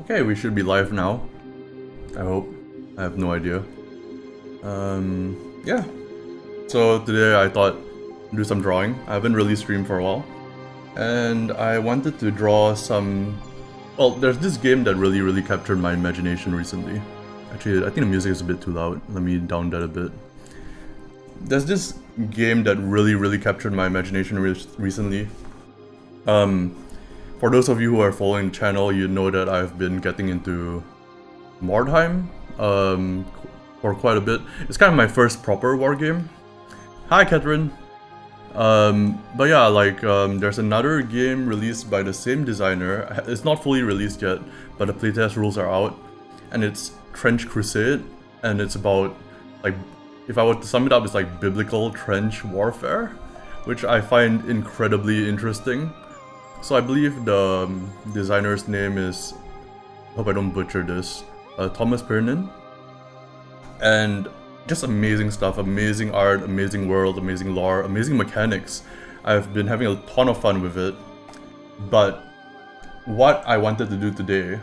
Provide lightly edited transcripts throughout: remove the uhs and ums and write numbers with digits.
Okay, we should be live now. I hope. I have no idea. Yeah. So today I thought do some drawing. I haven't really streamed for a while. And I wanted to draw some... Well, there's this game that really captured my imagination recently. Actually, I think the music is a bit too loud. Let me down that a bit. There's this game that really captured my imagination recently. For those of you who are following the channel, you know that I've been getting into Mordheim for quite a bit. It's kind of my first proper war game. Hi, Catherine. But yeah, like there's another game released by the same designer. It's not fully released yet, but the playtest rules are out, and it's Trench Crusade, and it's about, like, if I were to sum it up, it's like biblical trench warfare, which I find incredibly interesting. So I believe the designer's name is, hope I don't butcher this, Thomas Pernin. And just amazing stuff, amazing art, amazing world, amazing lore, amazing mechanics. I've been having a ton of fun with it. But what I wanted to do today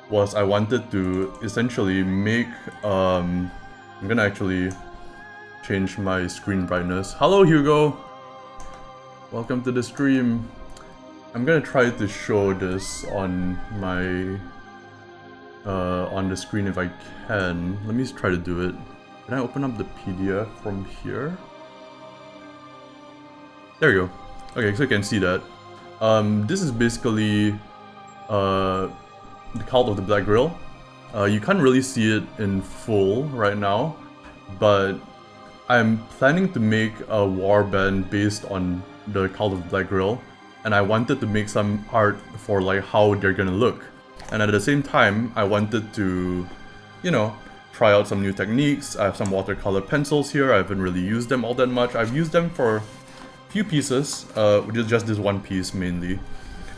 was I wanted to essentially make, I'm gonna actually change my screen brightness. Hello Hugo! Welcome to the stream. I'm gonna try to show this on my on the screen if I can. Let me try to do it. Can I open up the PDF from here? There you go. Okay, so you can see that. This is basically the Cult of the Black Grill. You can't really see it in full right now, but I'm planning to make a warband based on the Cult of the Black Grill, and I wanted to make some art for like how they're gonna look. And at the same time, I wanted to, you know, try out some new techniques. I have some watercolor pencils here. I haven't really used them all that much. I've used them for a few pieces, just this one piece mainly.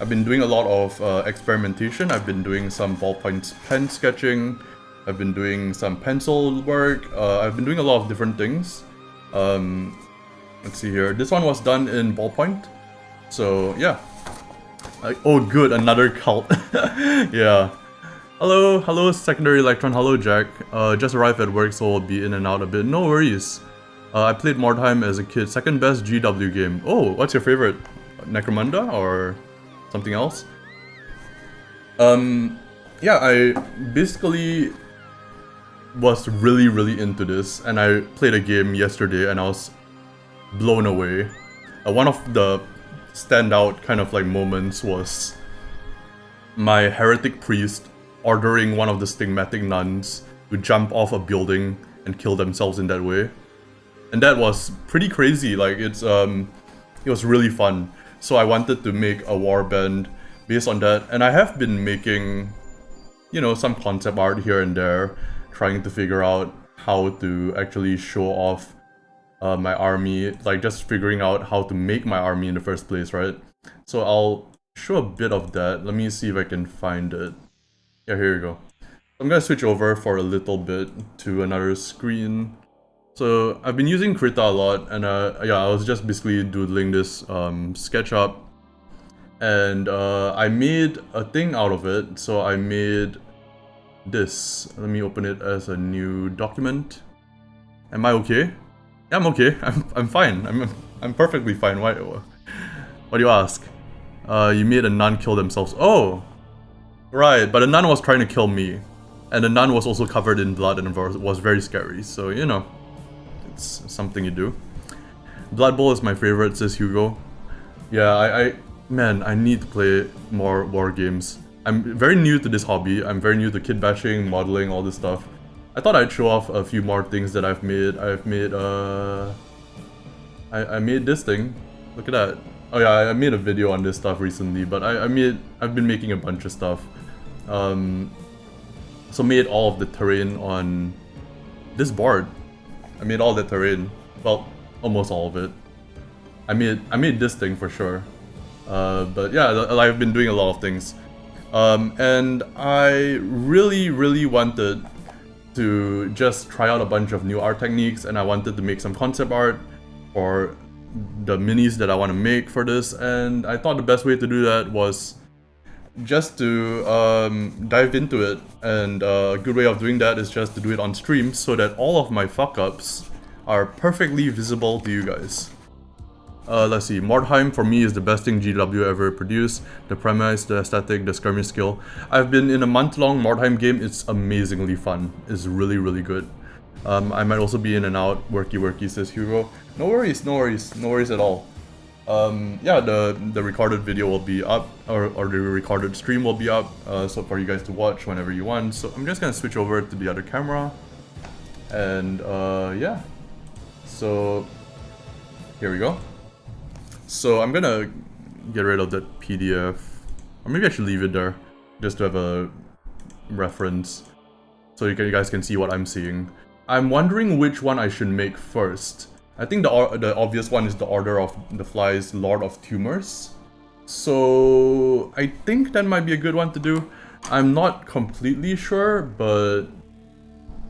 I've been doing a lot of experimentation. I've been doing some ballpoint pen sketching. I've been doing some pencil work. I've been doing a lot of different things. Let's see here. This one was done in ballpoint. So yeah. Oh good, another cult. Yeah. Hello Secondary Electron, hello Jack. Just arrived at work, so I'll be in and out a bit. No worries. I played Mordheim as a kid. Second best GW game. Oh, what's your favorite? Necromunda or something else? Yeah, I basically was really into this, and I played a game yesterday and I was blown away. One of the standout kind of like moments was my heretic priest ordering one of the stigmatic nuns to jump off a building and kill themselves in that way. And that was pretty crazy. Like it was really fun. So I wanted to make a warband based on that, and I have been making, you know, some concept art here and there, trying to figure out how to actually show off my army, like just figuring out how to make my army in the first place, right? So I'll show a bit of that. Let me see if I can find it. Yeah, here you go. I'm gonna switch over for a little bit to another screen. So I've been using Krita a lot, and yeah, I was just basically doodling this SketchUp, and I made a thing out of it. So I made this. Let me open it as a new document. Am I okay? Yeah, I'm okay. I'm fine. I'm perfectly fine. Why? What do you ask? You made a nun kill themselves. Oh, right. But the nun was trying to kill me, and the nun was also covered in blood and was very scary. So you know, it's something you do. Blood Bowl is my favorite, says Hugo. Yeah, man, I need to play more war games. I'm very new to this hobby. I'm very new to kit bashing, modeling, all this stuff. I thought I'd show off a few more things that I've made. I made this thing. Look at that. Oh yeah, I made a video on this stuff recently, but I've been making a bunch of stuff. So made all of the terrain on this board. I made all the terrain. Well, almost all of it. I made this thing for sure. But yeah, I've been doing a lot of things. And I really wanted to just try out a bunch of new art techniques, and I wanted to make some concept art for the minis that I want to make for this, and I thought the best way to do that was just to dive into it, and a good way of doing that is just to do it on stream so that all of my fuck-ups are perfectly visible to you guys. Let's see, Mordheim for me is the best thing GW ever produced. The premise, the aesthetic, the skirmish skill. I've been in a month-long Mordheim game, it's amazingly fun. It's really, really good. I might also be in and out, worky, says Hugo. No worries at all. Yeah, the recorded video will be up, or the recorded stream will be up, so for you guys to watch whenever you want. So I'm just gonna switch over to the other camera, and yeah. So here we go. So I'm gonna get rid of that PDF, or maybe I should leave it there, just to have a reference, so you guys can see what I'm seeing. I'm wondering which one I should make first. I think the obvious one is the Order of the Flies, Lord of Tumors. So I think that might be a good one to do. I'm not completely sure, but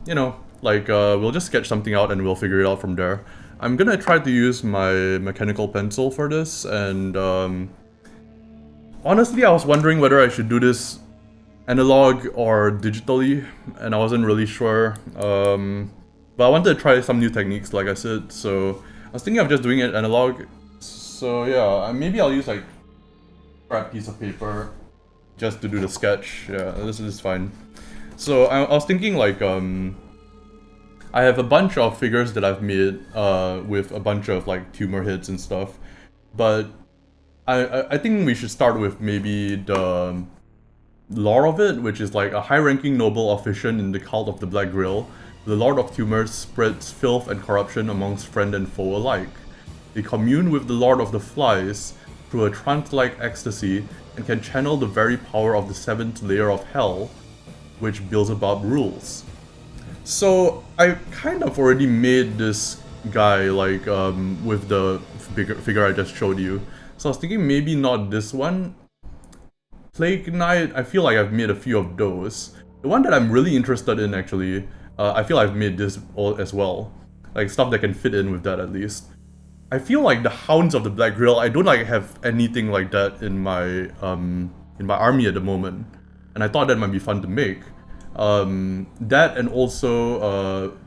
you know, like we'll just sketch something out and we'll figure it out from there. I'm gonna try to use my mechanical pencil for this, and honestly I was wondering whether I should do this analog or digitally, and I wasn't really sure. But I wanted to try some new techniques, like I said, so I was thinking of just doing it analog. So yeah, maybe I'll use like a scrap piece of paper just to do the sketch. Yeah, this is fine. So I was thinking like, I have a bunch of figures that I've made with a bunch of like tumor heads and stuff, but I think we should start with maybe the lore of it, which is like a high-ranking noble officiant in the cult of the Black Grail. The Lord of Tumors spreads filth and corruption amongst friend and foe alike. They commune with the Lord of the Flies through a trance-like ecstasy and can channel the very power of the 7th layer of hell, which Beelzebub rules. So I kind of already made this guy like with the figure I just showed you. So I was thinking maybe not this one. Plague Knight, I feel like I've made a few of those. The one that I'm really interested in actually, I feel I've made this all as well. Like stuff that can fit in with that at least. I feel like the Hounds of the Black Grail, I don't like have anything like that in my army at the moment. And I thought that might be fun to make. That and also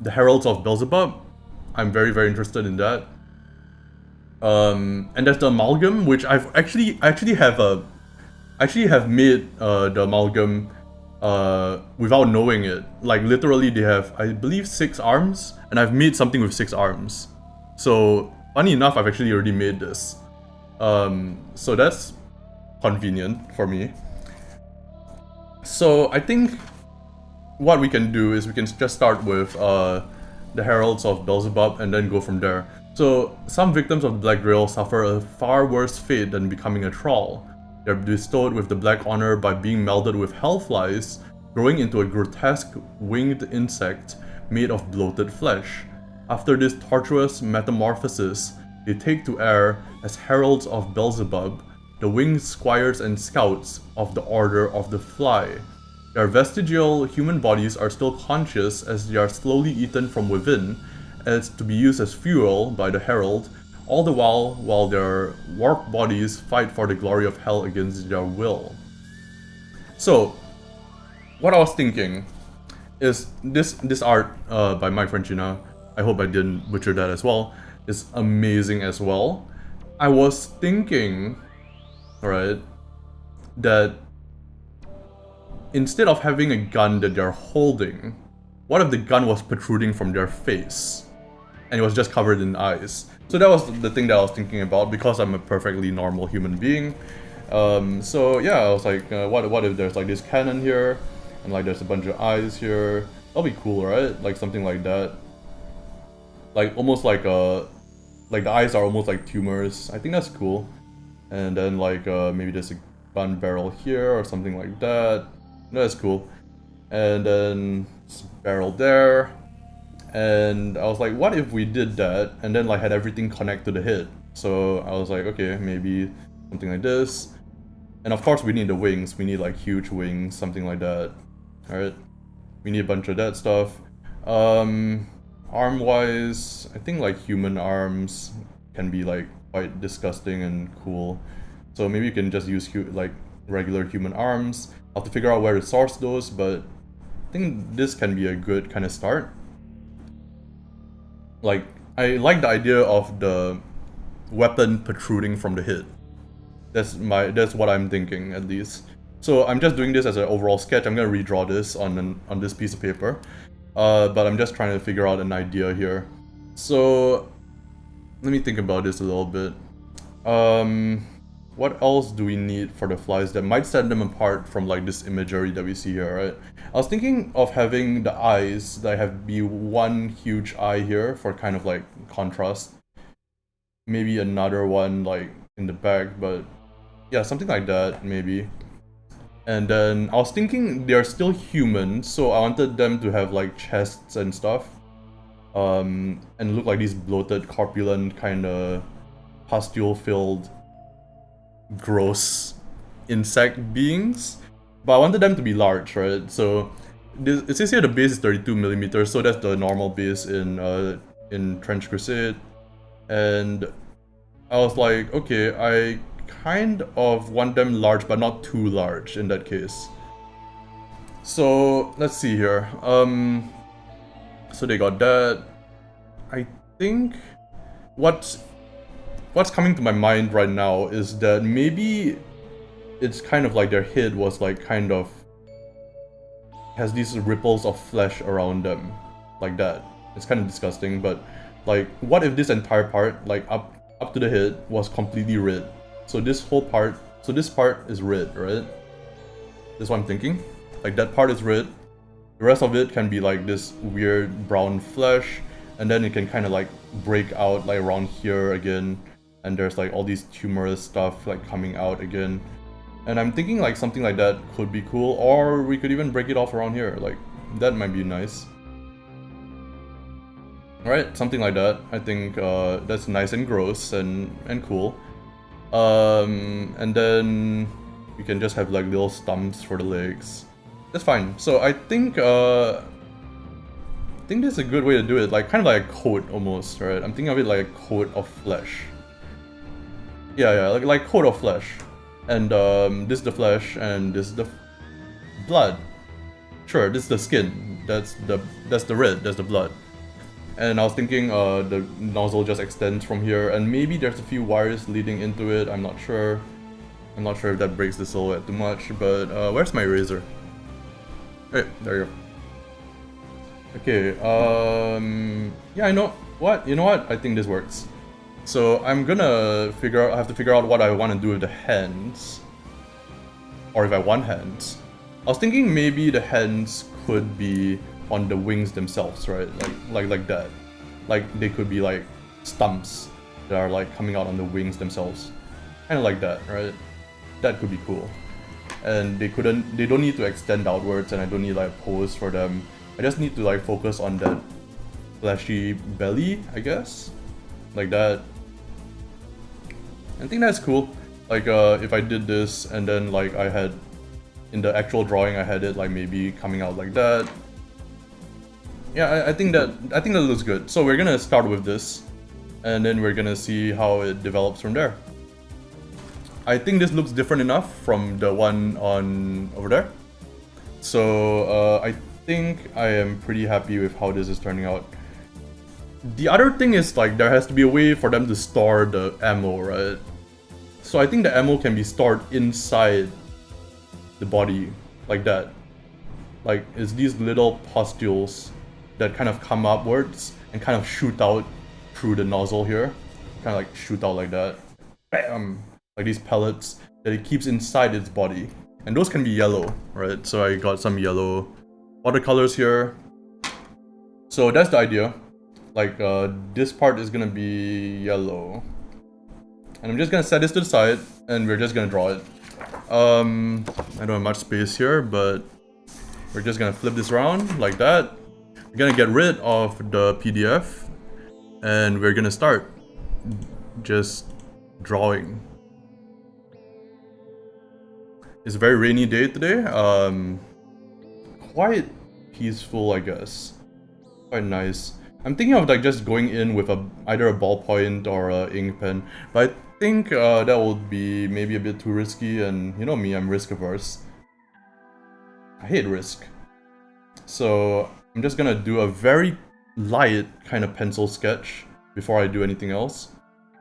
the Heralds of Beelzebub. I'm very, very interested in that. And there's the Amalgam, which I've actually have made the Amalgam without knowing it. Like literally they have, I believe, 6 arms, and I've made something with 6 arms. So funny enough, I've actually already made this. So that's convenient for me. So I think what we can do is we can just start with the Heralds of Beelzebub and then go from there. So some victims of the Black Grail suffer a far worse fate than becoming a thrall. They're bestowed with the Black Honor by being melded with hellflies, growing into a grotesque winged insect made of bloated flesh. After this tortuous metamorphosis, they take to air as Heralds of Beelzebub, the winged squires and scouts of the Order of the Fly. Their vestigial human bodies are still conscious as they are slowly eaten from within, as to be used as fuel by the Herald, all the while their warped bodies fight for the glory of hell against their will. So, what I was thinking is this art by Mike Francina, I hope I didn't butcher that as well, is amazing as well. I was thinking, alright, that instead of having a gun that they're holding, what if the gun was protruding from their face and it was just covered in eyes? So that was the thing that I was thinking about, because I'm a perfectly normal human being. So yeah, I was like, what if there's like this cannon here, and like there's a bunch of eyes here? That'll be cool, right? Like something like that. Like almost like the eyes are almost like tumors. I think that's cool. And then like maybe there's a gun barrel here or something like that. That's cool. And then barrel there. And I was like, what if we did that and then like had everything connect to the head? So I was like, okay, maybe something like this. And of course we need the wings. We need like huge wings, something like that. Alright. We need a bunch of that stuff. Arm-wise, I think like human arms can be like quite disgusting and cool. So maybe you can just use like regular human arms. I'll have to figure out where to source those, but I think this can be a good kind of start. Like, I like the idea of the weapon protruding from the hip. That's what I'm thinking, at least. So I'm just doing this as an overall sketch. I'm gonna redraw this on this piece of paper, but I'm just trying to figure out an idea here. So let me think about this a little bit. What else do we need for the flies that might set them apart from like this imagery that we see here, right? I was thinking of having the eyes that have be one huge eye here for kind of like contrast. Maybe another one like in the back, but yeah, something like that maybe. And then I was thinking they're still human, so I wanted them to have like chests and stuff. And look like these bloated, corpulent, kind of pustule-filled, gross insect beings. But I wanted them to be large, right? So it says here the base is 32mm, so that's the normal base in TRENCH CRUSADE. And I was like, okay, I kind of want them large, but not too large in that case. So let's see here. So they got that. I think what's coming to my mind right now is that maybe it's kind of like their head was like kind of has these ripples of flesh around them, like that. It's kind of disgusting, but like, what if this entire part, like up to the head, was completely red? So this whole part, so this part is red, right? That's what I'm thinking. Like that part is red. The rest of it can be like this weird brown flesh, and then it can kind of like break out like around here again, and there's like all these tumorous stuff like coming out again. And I'm thinking like something like that could be cool, or we could even break it off around here. Like that might be nice. Right, something like that. I think that's nice and gross and cool. And then we can just have like little stumps for the legs. That's fine. So I think this is a good way to do it. Like kind of like a coat almost, right? I'm thinking of it like a coat of flesh. Yeah, like coat of flesh. And this is the flesh, and this is the blood. Sure, this is the skin. That's the red. That's the blood. And I was thinking the nozzle just extends from here, and maybe there's a few wires leading into it. I'm not sure. I'm not sure if that breaks the silhouette too much, but where's my eraser? Hey, there you go. Okay, yeah, I know what? You know what? I think this works. So I'm gonna I have to figure out what I want to do with the hands. Or if I want hands. I was thinking maybe the hands could be on the wings themselves, right? Like that. Like they could be like stumps that are like coming out on the wings themselves. Kind of like that, right? That could be cool. And they don't need to extend outwards, and I don't need like a pose for them. I just need to like focus on that fleshy belly, I guess. Like that. I think that's cool. Like if I did this and then like I had in the actual drawing I had it like maybe coming out like that. Yeah, I think that looks good. So we're gonna start with this, and then we're gonna see how it develops from there. I think this looks different enough from the one on over there. So I think I am pretty happy with how this is turning out. The other thing is like there has to be a way for them to store the ammo, right? So I think the ammo can be stored inside the body, like that. Like it's these little pustules that kind of come upwards and kind of shoot out through the nozzle here. Kind of like shoot out like that. Bam! Like these pellets that it keeps inside its body. And those can be yellow, right? So I got some yellow watercolors here. So that's the idea. Like this part is gonna be yellow. And I'm just gonna set this to the side and we're just gonna draw it. I don't have much space here, but we're just gonna flip this around like that. We're gonna get rid of the PDF and we're gonna start just drawing. It's a very rainy day today. Quite peaceful, I guess. Quite nice. I'm thinking of like just going in with either a ballpoint or a ink pen, but think that would be maybe a bit too risky, and you know me, I'm risk averse. I hate risk. So I'm just gonna do a very light kind of pencil sketch before I do anything else.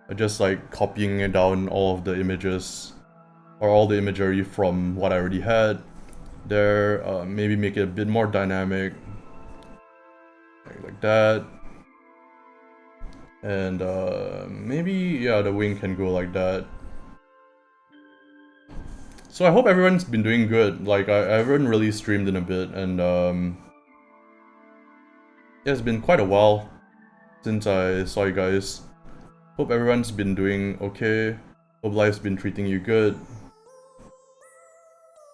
I'm just like copying it down all of the images or all the imagery from what I already had there. Maybe make it a bit more dynamic, like that. And maybe, yeah, the wing can go like that. So I hope everyone's been doing good. Like, I haven't really streamed in a bit, and yeah, it's been quite a while since I saw you guys. Hope everyone's been doing okay. Hope life's been treating you good.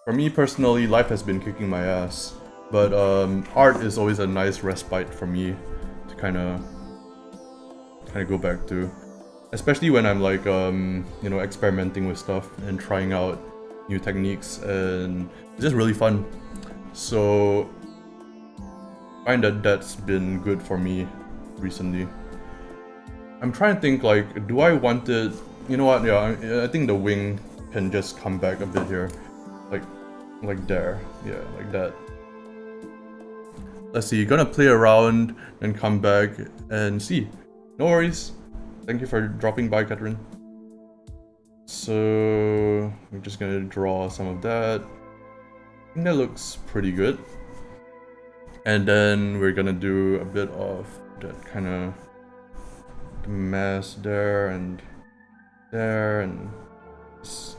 For me personally, life has been kicking my ass. But art is always a nice respite for me to kind of go back to. Especially when I'm like, you know, experimenting with stuff and trying out new techniques, and it's just really fun. So I find that that's been good for me recently. I'm trying to think, like, do I want it? You know what? Yeah, I think the wing can just come back a bit here, like there. Yeah, like that. Let's see. Gonna play around and come back and see. No worries. Thank you for dropping by, Catherine. So I'm just gonna draw some of that. I think that looks pretty good. And then we're gonna do a bit of that kind of mass there and just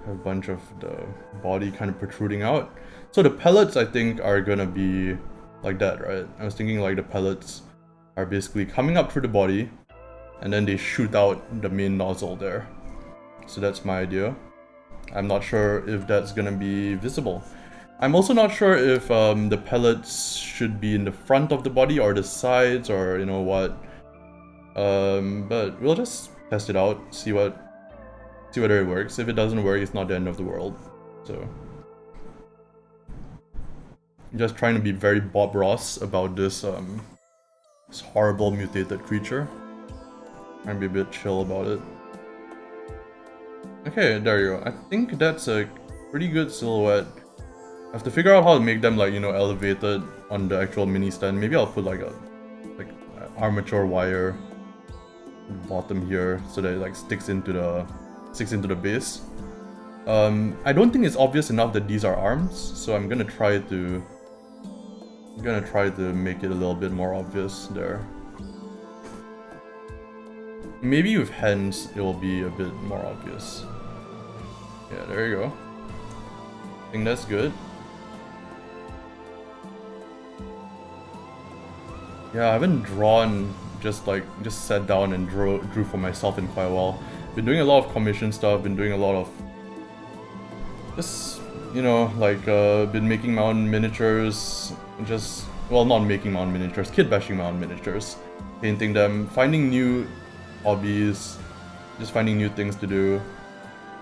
have a bunch of the body kind of protruding out. So the pellets, I think, are gonna be like that, right? I was thinking like the pellets are basically coming up through the body, and then they shoot out the main nozzle there. So that's my idea. I'm not sure if that's gonna be visible. I'm also not sure if the pellets should be in the front of the body or the sides, or you know what. But we'll just test it out, see whether it works. If it doesn't work, it's not the end of the world. So I'm just trying to be very Bob Ross about this this horrible mutated creature. Trying to be a bit chill about it. Okay, there you go. I think that's a pretty good silhouette. I have to figure out how to make them, like, you know, elevated on the actual mini stand. Maybe I'll put like armature wire bottom here so that it like sticks into the base. I don't think it's obvious enough that these are arms, so I'm gonna try to make it a little bit more obvious there. Maybe with hands it will be a bit more obvious. Yeah, there you go. I think that's good. Yeah, I haven't drawn, just sat down and drew for myself in quite a while. Been doing a lot of commission stuff, been doing a lot of just, you know, like been making my own miniatures, well, not making my own miniatures, kit bashing my own miniatures, painting them, finding new hobbies, just finding new things to do.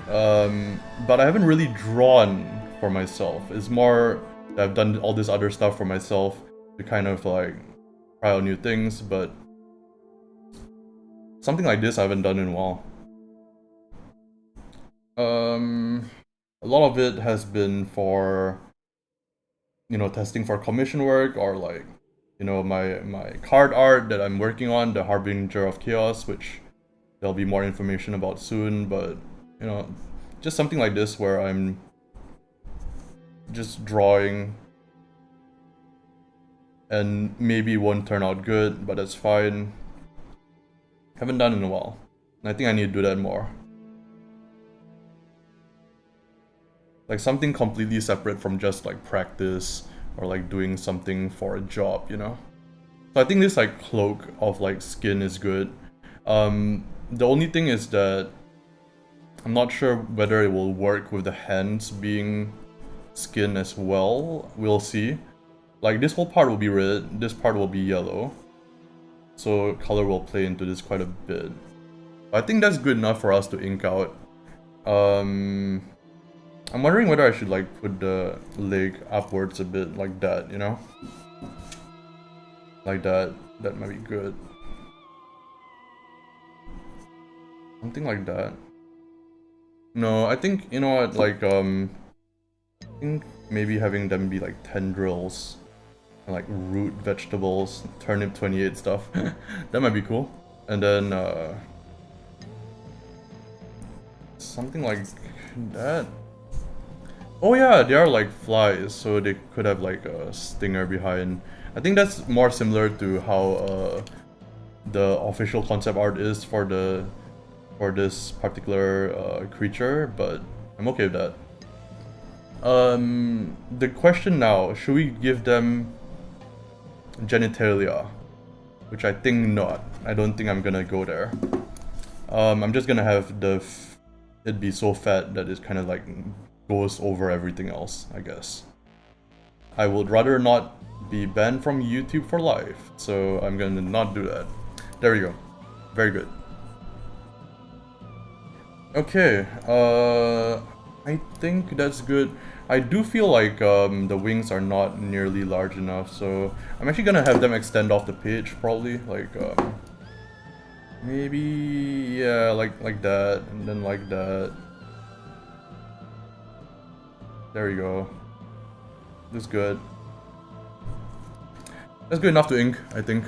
But I haven't really drawn for myself. It's more that I've done all this other stuff for myself to kind of like try out new things, but something like this I haven't done in a while. A lot of it has been for, you know, testing for commission work, or like, you know, my card art that I'm working on, the Harbinger of Chaos, which there'll be more information about soon, but, you know, just something like this where I'm just drawing and maybe it won't turn out good, but that's fine. Haven't done in a while, and I think I need to do that more. Like something completely separate from just like practice or like doing something for a job, you know? So I think this like cloak of like skin is good. The only thing is that I'm not sure whether it will work with the hands being skin as well. We'll see. Like this whole part will be red, this part will be yellow. So color will play into this quite a bit. I think that's good enough for us to ink out. I'm wondering whether I should like put the leg upwards a bit like that, you know? Like that. That might be good. Something like that. No, I think, you know what, like, I think maybe having them be like tendrils, and like root vegetables, turnip 28 stuff. That might be cool. And then, something like that. Oh yeah, they are like flies, so they could have like a stinger behind. I think that's more similar to how the official concept art is for this particular creature, but I'm okay with that. The question now, should we give them genitalia? Which I think not. I don't think I'm gonna go there. I'm just gonna have it be so fat that it kind of like goes over everything else, I guess. I would rather not be banned from YouTube for life, so I'm gonna not do that. There we go. Very good. Okay, I think that's good. I do feel like the wings are not nearly large enough, so I'm actually gonna have them extend off the page, probably. Like, maybe, yeah, like that, and then like that. There we go. That's good. That's good enough to ink, I think.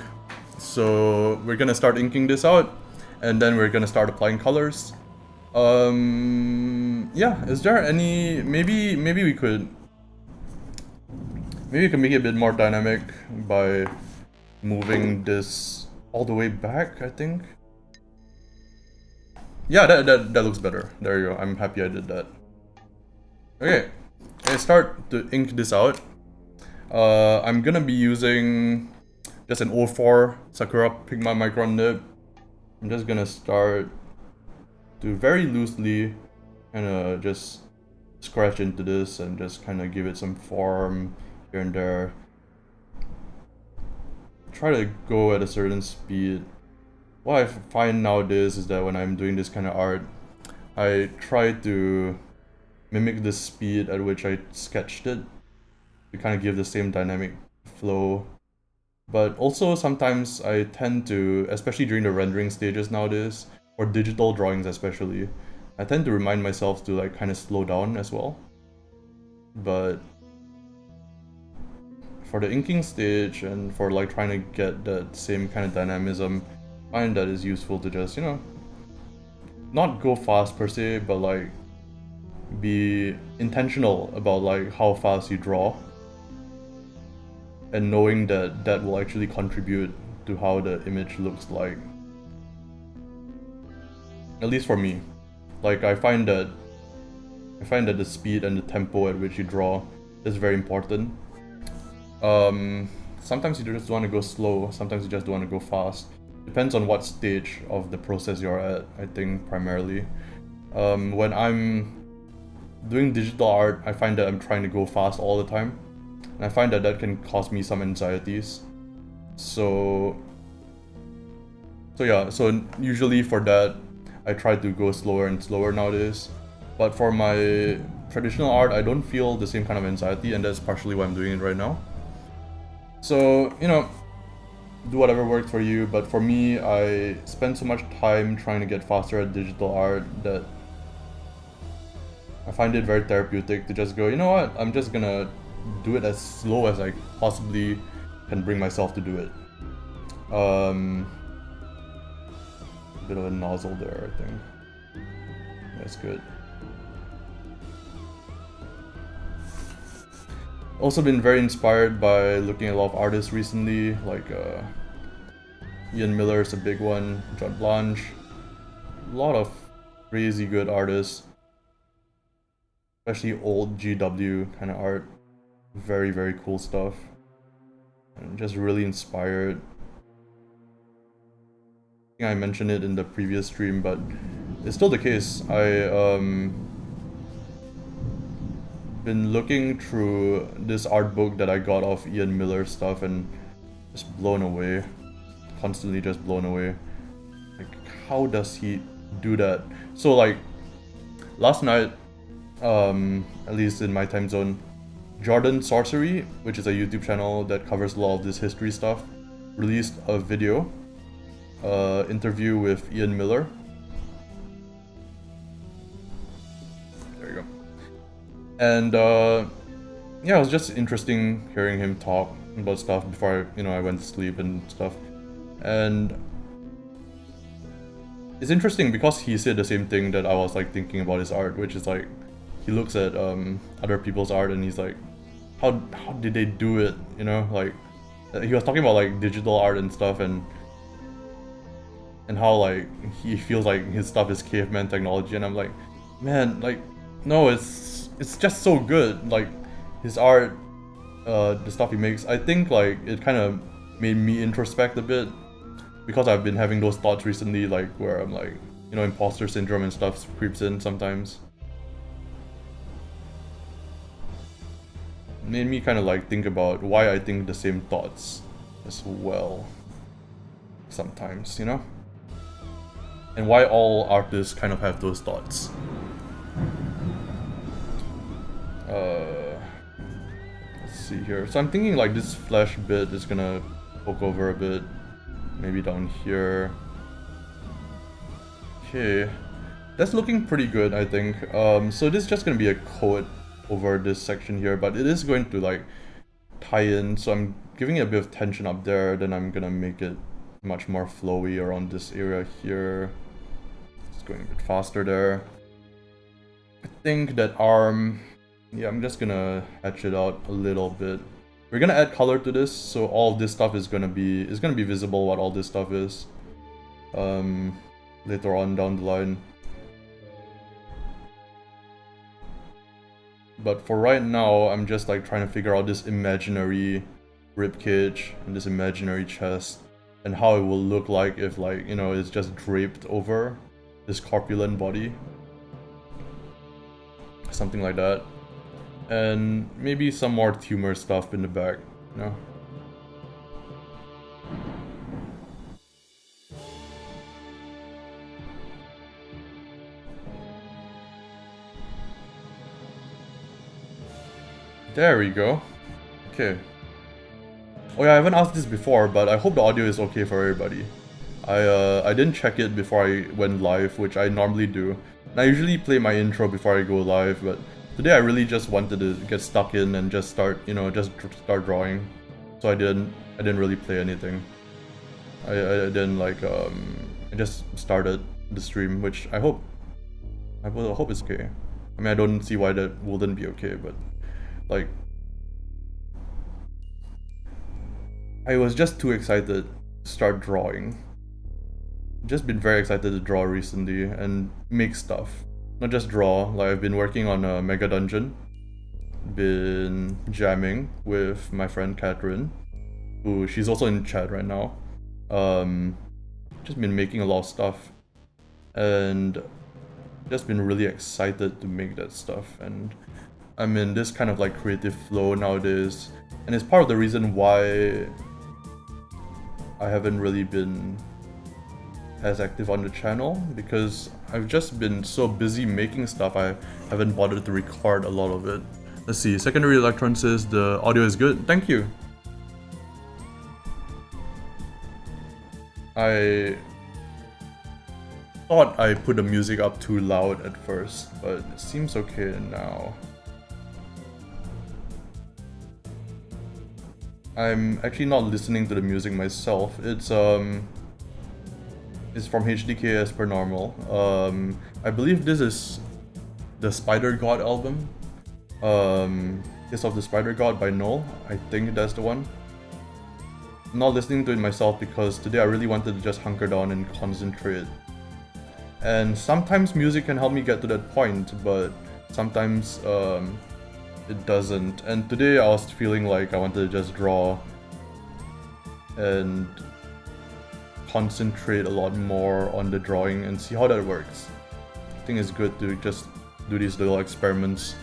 So we're gonna start inking this out, and then we're gonna start applying colors. Yeah, is there any, maybe we can make it a bit more dynamic by moving this all the way back, I think. Yeah, that looks better. There you go. I'm happy I did that. Okay, I start to ink this out. I'm gonna be using just an 04 Sakura Pigma Micron nib. I'm just gonna start to very loosely kind of just scratch into this and just kind of give it some form here and there. Try to go at a certain speed. What I find nowadays is that when I'm doing this kind of art, I try to mimic the speed at which I sketched it to kind of give the same dynamic flow. But also sometimes I tend to, especially during the rendering stages nowadays, or digital drawings especially, I tend to remind myself to like kind of slow down as well. But for the inking stage and for like trying to get that same kind of dynamism, I find that it's useful to just, you know, not go fast per se, but like be intentional about like how fast you draw, and knowing that that will actually contribute to how the image looks like. At least for me. Like I find that the speed and the tempo at which you draw is very important. Sometimes you just want to go slow, sometimes you just want to go fast. Depends on what stage of the process you're at, I think, primarily. When I'm doing digital art, I find that I'm trying to go fast all the time. And I find that that can cause me some anxieties. So yeah, so usually for that, I try to go slower and slower nowadays. But for my traditional art, I don't feel the same kind of anxiety, and that's partially why I'm doing it right now. So, you know, do whatever works for you, but for me, I spend so much time trying to get faster at digital art that I find it very therapeutic to just go, you know what, I'm just gonna do it as slow as I possibly can bring myself to do it. Bit of a nozzle there, I think. That's good. Also been very inspired by looking at a lot of artists recently, like Ian Miller is a big one, John Blanche. A lot of crazy good artists, especially old GW kind of art. Very, very cool stuff. And just really inspired. I think I mentioned it in the previous stream, but it's still the case. I been looking through this art book that I got off Ian Miller stuff and just blown away. Constantly just blown away. Like, how does he do that? So like, last night, at least in my time zone, Jordan Sorcery, which is a YouTube channel that covers a lot of this history stuff, released a video interview with Ian Miller, And yeah, it was just interesting hearing him talk about stuff before I went to sleep and stuff. And it's interesting because he said the same thing that I was like thinking about his art, which is like he looks at other people's art and he's like, how did they do it? Like he was talking about like digital art and stuff and how like he feels like his stuff is caveman technology, and I'm like, man, like no, it's just so good. Like his art, the stuff he makes, I think like it kind of made me introspect a bit because I've been having those thoughts recently, like where I'm like, imposter syndrome and stuff creeps in sometimes. It made me kind of like think about why I think the same thoughts as well sometimes, and why all artists kind of have those thoughts. Let's see here. So I'm thinking like this flesh bit is gonna poke over a bit, maybe down here. Okay, that's looking pretty good, I think. So this is just gonna be a coat over this section here, but it is going to like tie in, so I'm giving it a bit of tension up there, then I'm gonna make it much more flowy around this area here. It's going a bit faster there. I think that arm, yeah, I'm just gonna hatch it out a little bit. We're gonna add color to this, so all of this stuff is gonna be visible what all this stuff is later on down the line. But for right now, I'm just like trying to figure out this imaginary ribcage and this imaginary chest and how it will look like if like, it's just draped over this corpulent body. Something like that. And maybe some more tumor stuff in the back, There we go. Okay. Oh yeah, I haven't asked this before, but I hope the audio is okay for everybody. I didn't check it before I went live, which I normally do. And I usually play my intro before I go live, but today I really just wanted to get stuck in and just start, start drawing. So I didn't really play anything. I didn't like I just started the stream, which I hope it's okay. I mean, I don't see why that wouldn't be okay, but like I was just too excited to start drawing. Just been very excited to draw recently and make stuff. Not just draw, like I've been working on a mega dungeon. Been jamming with my friend Catherine, who she's also in chat right now. Just been making a lot of stuff and just been really excited to make that stuff, and I'm in this kind of like creative flow nowadays, and it's part of the reason why I haven't really been as active on the channel, because I've just been so busy making stuff I haven't bothered to record a lot of it. Let's see, Secondary Electron says the audio is good. Thank you. I thought I put the music up too loud at first, but it seems okay now. I'm actually not listening to the music myself. It's from HDK as per normal. I believe this is the Spider God album. Kiss of the Spider God by Noel. I think that's the one. I'm not listening to it myself because today I really wanted to just hunker down and concentrate. And sometimes music can help me get to that point, but sometimes it doesn't. And today I was feeling like I wanted to just draw and concentrate a lot more on the drawing and see how that works. I think it's good to just do these little experiments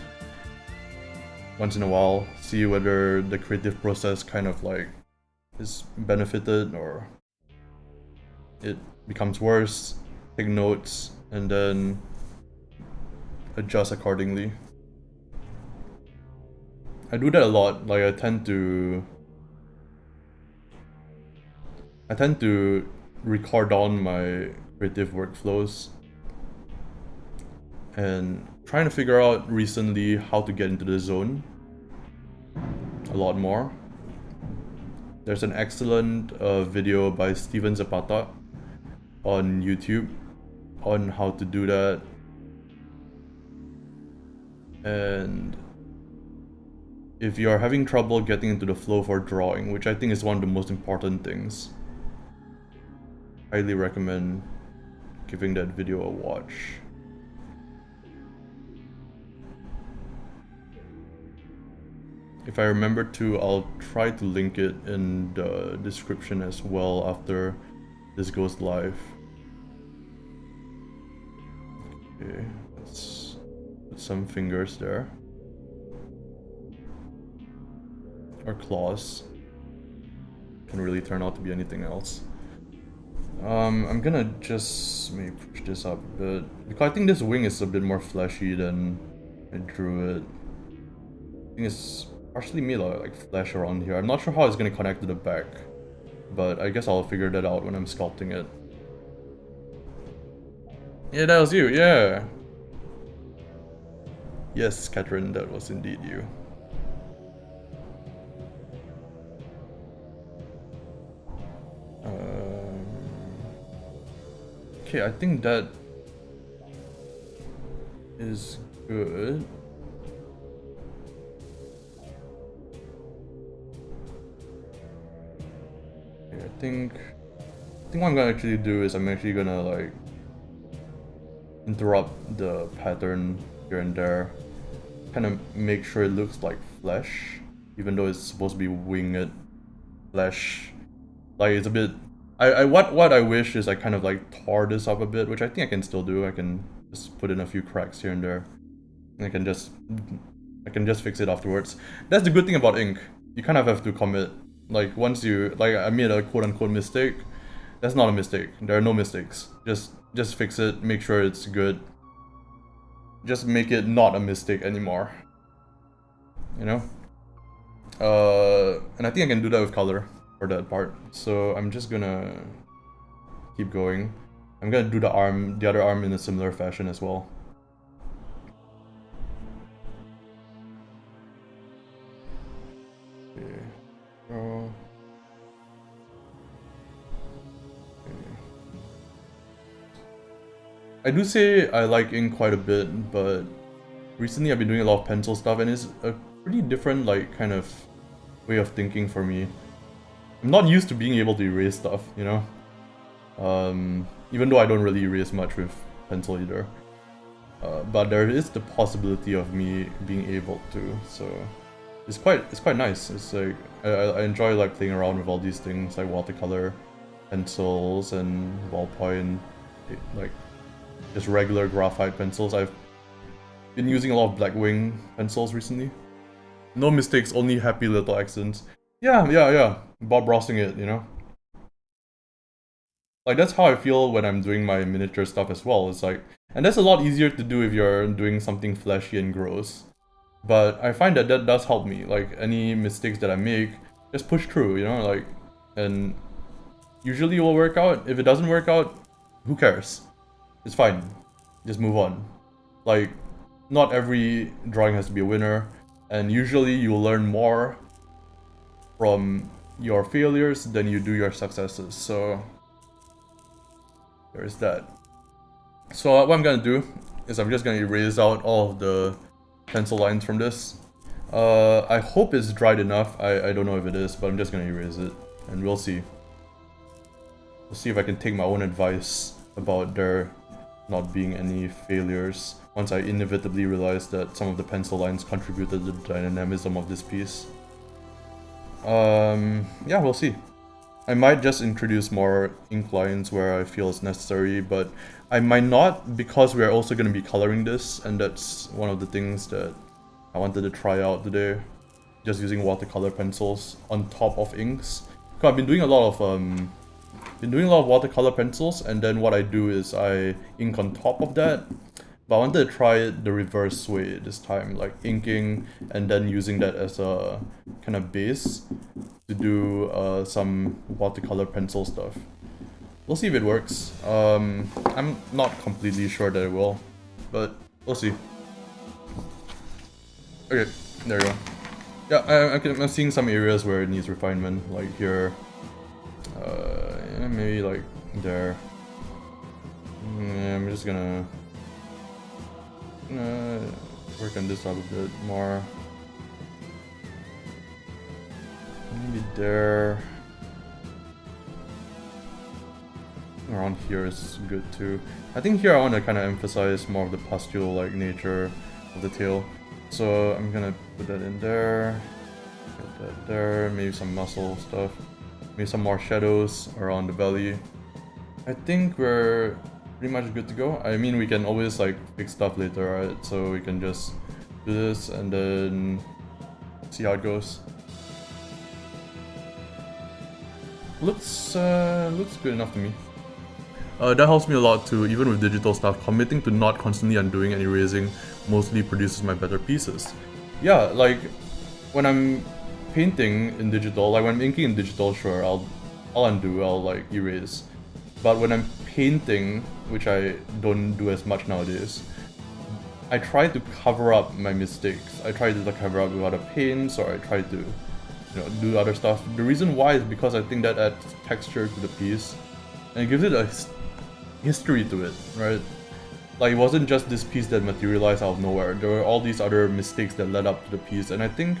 once in a while, see whether the creative process kind of like is benefited or it becomes worse, take notes, and then adjust accordingly. I do that a lot. Like I tend to record down my creative workflows and trying to figure out recently how to get into the zone a lot more. There's an excellent video by Steven Zapata on YouTube on how to do that. And if you're having trouble getting into the flow for drawing, which I think is one of the most important things, highly recommend giving that video a watch. If I remember to, I'll try to link it in the description as well after this goes live. Okay, let's put some fingers there. Or claws. Can really turn out to be anything else. I'm gonna just maybe push this up a bit, because I think this wing is a bit more fleshy than I drew it. I think it's partially made of like flesh around here. I'm not sure how it's gonna connect to the back, but I guess I'll figure that out when I'm sculpting it. Yeah, that was you, yeah! Yes, Catherine, that was indeed you. Okay, I think that is good. Okay, I think what I'm gonna actually do is I'm actually gonna like interrupt the pattern here and there, kind of make sure it looks like flesh, even though it's supposed to be winged flesh. Like it's a bit. What I wish is I kind of like tore this up a bit, which I think I can still do. I can just put in a few cracks here and there. And I can just fix it afterwards. That's the good thing about ink. You kind of have to commit. Like once you I made a quote-unquote mistake. That's not a mistake. There are no mistakes. Just fix it. Make sure it's good. Just make it not a mistake anymore. You know. And I think I can do that with color. For that part, so I'm just gonna keep going. I'm gonna do the other arm in a similar fashion as well. Okay. Okay. I do say I like ink quite a bit, but recently I've been doing a lot of pencil stuff, and it's a pretty different like kind of way of thinking for me. I'm not used to being able to erase stuff, you know? Even though I don't really erase much with pencil either. But there is the possibility of me being able to, so it's quite nice. It's like I enjoy like playing around with all these things like watercolor, pencils, and ballpoint, like just regular graphite pencils. I've been using a lot of Blackwing pencils recently. No mistakes, only happy little accidents. Yeah. Bob Rossing it, you know? Like, that's how I feel when I'm doing my miniature stuff as well. It's like, and that's a lot easier to do if you're doing something fleshy and gross. But I find that that does help me. Like, any mistakes that I make, just push through, you know? Like, and usually it will work out. If it doesn't work out, who cares? It's fine. Just move on. Like, not every drawing has to be a winner. And usually you'll learn more from your failures than you do your successes, so there's that. So what I'm gonna do is I'm just gonna erase out all of the pencil lines from this. I hope it's dried enough. I don't know if it is, but I'm just gonna erase it and we'll see. We'll see if I can take my own advice about there not being any failures once I inevitably realize that some of the pencil lines contributed to the dynamism of this piece. Yeah, we'll see. I might just introduce more ink lines where I feel it's necessary, but I might not, because we're also going to be coloring this, and that's one of the things that I wanted to try out today. Just using watercolor pencils on top of inks. Because I've been doing a lot of watercolor pencils, and then what I do is I ink on top of that. But I wanted to try it the reverse way this time, like inking and then using that as a kind of base to do some watercolor pencil stuff. We'll see if it works. I'm not completely sure that it will, but we'll see. Okay, there you go. Yeah, I'm seeing some areas where it needs refinement, like here. Yeah, maybe like there. Yeah, I'm just gonna work on this out a bit more. Maybe there. Around here is good too. I think here I want to kind of emphasize more of the pustule-like nature of the tail. So I'm gonna put that in there. Get that there. Maybe some muscle stuff. Maybe some more shadows around the belly. I think we're pretty much good to go. I mean, we can always like fix stuff later, right? So we can just do this and then see how it goes. Looks good enough to me. That helps me a lot too, even with digital stuff. Committing to not constantly undoing and erasing mostly produces my better pieces. Yeah, like when I'm painting in digital, like when I'm inking in digital, sure, I'll undo, I'll like erase. But when I'm painting, which I don't do as much nowadays, I try to cover up my mistakes. I try to cover up with other paints, or I try to, do other stuff. The reason why is because I think that adds texture to the piece, and it gives it a history to it, right? Like, it wasn't just this piece that materialized out of nowhere. There were all these other mistakes that led up to the piece, and I think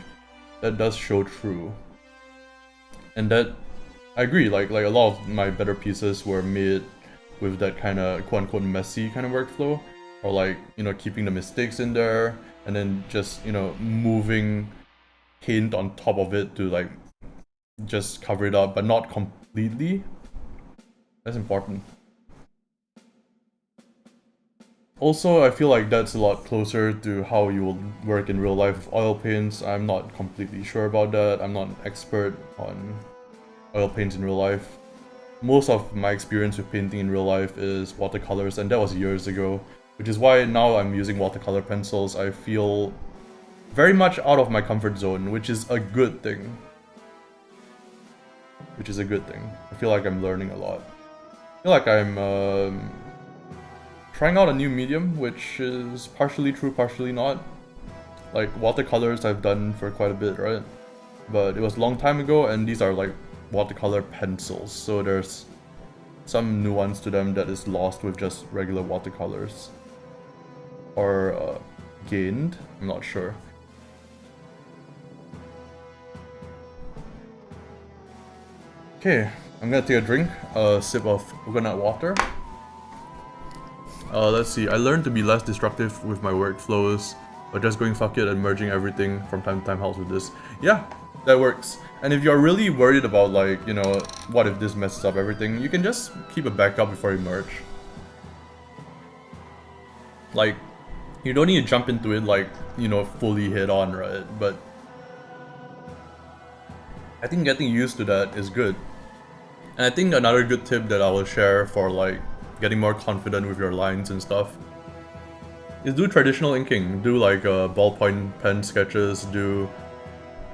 that does show through. And that, I agree, like a lot of my better pieces were made with that kind of quote-unquote messy kind of workflow, or like, keeping the mistakes in there, and then just, moving paint on top of it to like, just cover it up, but not completely. That's important. Also, I feel like that's a lot closer to how you will work in real life with oil paints. I'm not completely sure about that. I'm not an expert on oil paints in real life. Most of my experience with painting in real life is watercolors, and that was years ago, which is why now I'm using watercolor pencils. I feel very much out of my comfort zone, which is a good thing. I feel like I'm learning a lot. I feel like I'm trying out a new medium, which is partially true, partially not. Like, watercolors I've done for quite a bit, right? But it was a long time ago, and these are like watercolor pencils, so there's some nuance to them that is lost with just regular watercolors. Or gained, I'm not sure. Okay, I'm gonna take a drink, a sip of coconut water. Let's see, I learned to be less destructive with my workflows, but just going fuck it and merging everything from time to time helps with this. Yeah, that works. And if you're really worried about like, what if this messes up everything, you can just keep a backup before you merge. Like, you don't need to jump into it like, fully head on, right? But I think getting used to that is good. And I think another good tip that I will share for like getting more confident with your lines and stuff is do traditional inking. Do like ballpoint pen sketches, do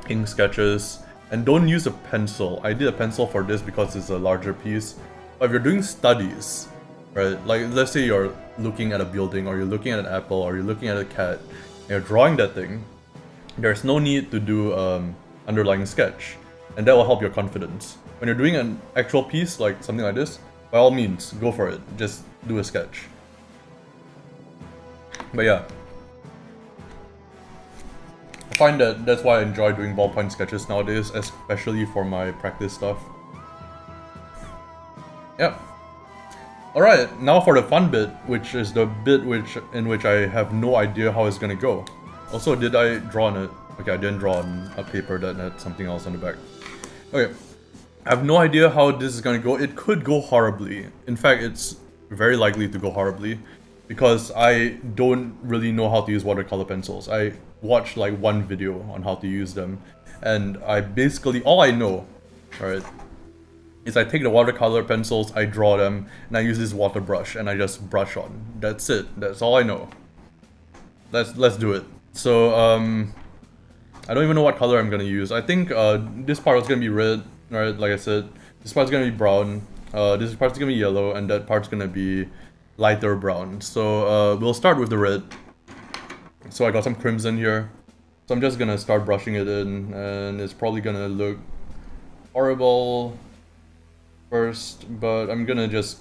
ink sketches, and don't use a pencil. I did a pencil for this because it's a larger piece. But if you're doing studies, right, like let's say you're looking at a building, or you're looking at an apple, or you're looking at a cat, and you're drawing that thing, there's no need to do underlying sketch, and that will help your confidence. When you're doing an actual piece, like something like this, by all means, go for it. Just do a sketch. But yeah, I find that that's why I enjoy doing ballpoint sketches nowadays, especially for my practice stuff. Yeah. Alright, now for the fun bit, which is the bit in which I have no idea how it's gonna go. Also, did I draw on it? Okay, I didn't draw on a paper that had something else on the back. Okay. I have no idea how this is gonna go. It could go horribly. In fact, it's very likely to go horribly, because I don't really know how to use watercolor pencils. I watched like one video on how to use them, and I basically, all I know, right, is I take the watercolor pencils, I draw them, and I use this water brush, and I just brush on. That's it. That's all I know. Let's do it. So, I don't even know what color I'm gonna use. I think this part is gonna be red. Alright, like I said, this part's gonna be brown, this part's gonna be yellow, and that part's gonna be lighter brown. So we'll start with the red. So I got some crimson here. So I'm just gonna start brushing it in, and it's probably gonna look horrible first, but I'm gonna just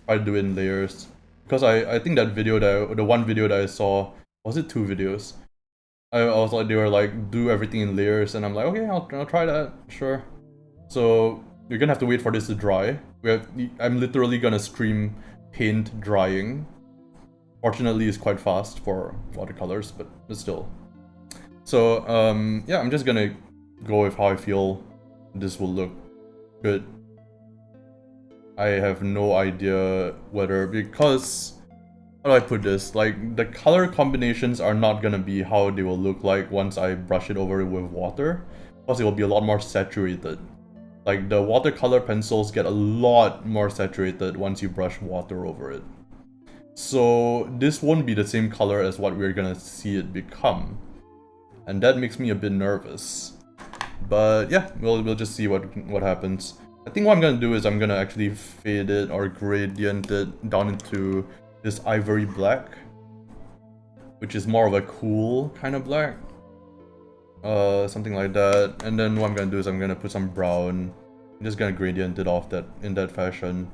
try to do it in layers. Because I think that video the one video that I saw, was it 2 videos? I was like, they were like, do everything in layers, and I'm like, okay, I'll try that, sure. So you're gonna have to wait for this to dry. I'm literally gonna stream paint drying. Fortunately, it's quite fast for watercolors, but still. So yeah, I'm just gonna go with how I feel this will look good. I have no idea whether, because, how do I put this? Like, the color combinations are not gonna be how they will look like once I brush it over with water, because it will be a lot more saturated. Like, the watercolor pencils get a lot more saturated once you brush water over it. So this won't be the same color as what we're gonna see it become. And that makes me a bit nervous. But yeah, we'll just see what happens. I think what I'm gonna do is I'm gonna actually fade it or gradient it down into this ivory black, which is more of a cool kind of black. Something like that. And then what I'm gonna do is I'm gonna put some brown. I'm just gonna gradient it off in that fashion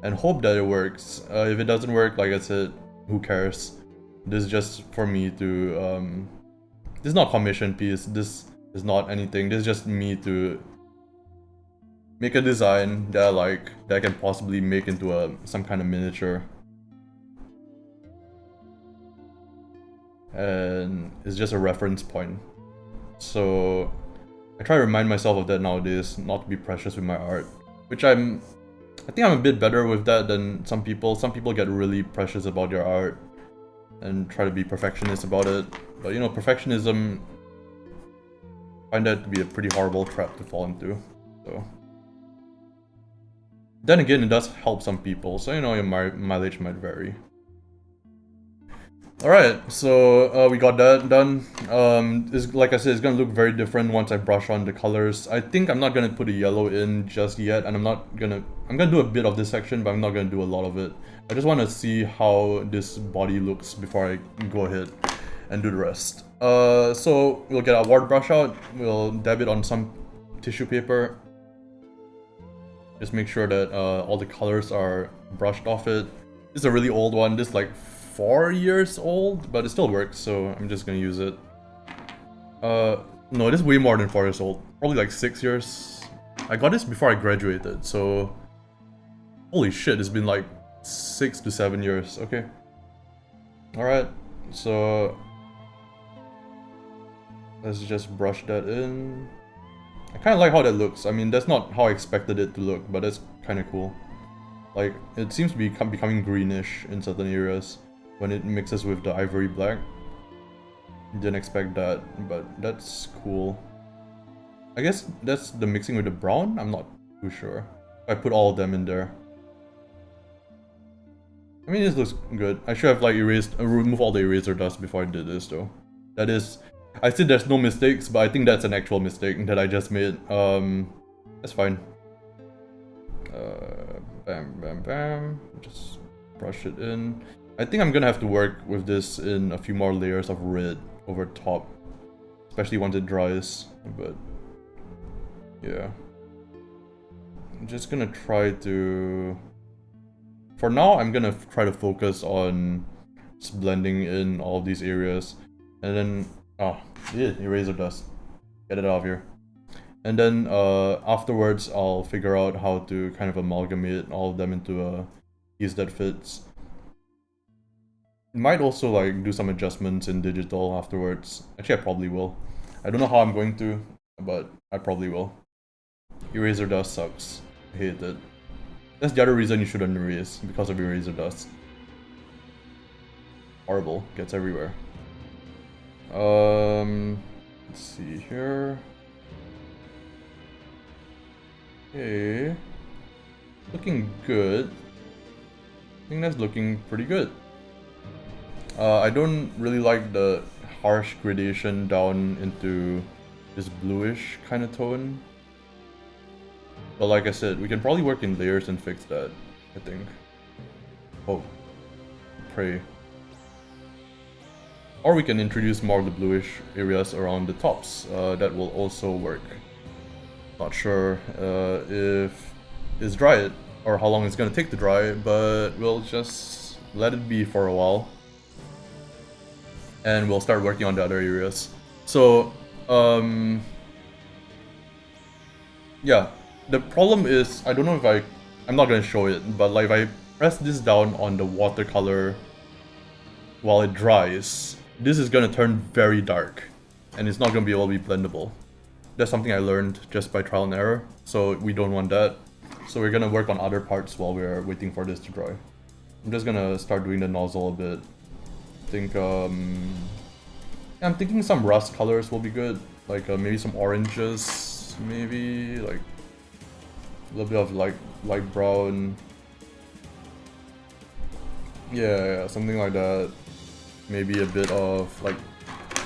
and hope that it works. If it doesn't work, like I said, who cares? This is just for me to this is not commission piece, this is not anything, this is just me to make a design that I like, that I can possibly make into some kind of miniature. And it's just a reference point. So I try to remind myself of that nowadays, not to be precious with my art. Which I think I'm a bit better with that than some people. Some people get really precious about their art and try to be perfectionist about it. But you know, perfectionism, I find that to be a pretty horrible trap to fall into. So then again, it does help some people, so you know, your mileage might vary. Alright, so we got that done. Like I said, it's gonna look very different once I brush on the colors. I think I'm not gonna put a yellow in just yet, and I'm gonna do a bit of this section, but I'm not gonna do a lot of it. I just want to see how this body looks before I go ahead and do the rest. So we'll get our ward brush out, we'll dab it on some tissue paper. Just make sure that all the colors are brushed off it. This is a really old one, this is like 4 years old, but it still works, so I'm just gonna use it. No, this is way more than 4 years old. Probably like 6 years. I got this before I graduated, so holy shit, it's been like 6 to 7 years. Okay. Alright, so let's just brush that in. I kind of like how that looks. I mean, that's not how I expected it to look, but that's kind of cool. Like, it seems to be becoming greenish in certain areas when it mixes with the ivory black. Didn't expect that, but that's cool. I guess that's the mixing with the brown? I'm not too sure. I put all of them in there. I mean, this looks good. I should have like removed all the eraser dust before I did this though. That is, I said there's no mistakes, but I think that's an actual mistake that I just made. That's fine. Bam, bam, bam. Just brush it in. I think I'm gonna have to work with this in a few more layers of red over top, especially once it dries, but yeah. I'm just gonna try to... For now, I'm gonna try to focus on just blending in all of these areas, and then... Oh, eraser dust. Get it out of here. And then afterwards, I'll figure out how to kind of amalgamate all of them into a piece that fits. Might also like do some adjustments in digital afterwards. Actually, I probably will. I don't know how I'm going to, but I probably will. Eraser dust sucks. I hate it. That's the other reason you shouldn't erase, because of eraser dust. Horrible. Gets everywhere. Let's see here. Okay. Looking good. I think that's looking pretty good. I don't really like the harsh gradation down into this bluish kind of tone. But like I said, we can probably work in layers and fix that, I think. Oh. Pray. Or we can introduce more of the bluish areas around the tops. That will also work. Not sure if it's dry or how long it's gonna take to dry, but we'll just let it be for a while. And we'll start working on the other areas. So, yeah, the problem is, I don't know if I'm not gonna show it, but like if I press this down on the watercolor while it dries, this is gonna turn very dark, and it's not gonna be able to be blendable. That's something I learned just by trial and error, so we don't want that. So we're gonna work on other parts while we're waiting for this to dry. I'm just gonna start doing the nozzle a bit. I think, I'm thinking some rust colors will be good, like maybe some oranges, maybe like a little bit of light brown. Yeah, something like that. Maybe a bit of like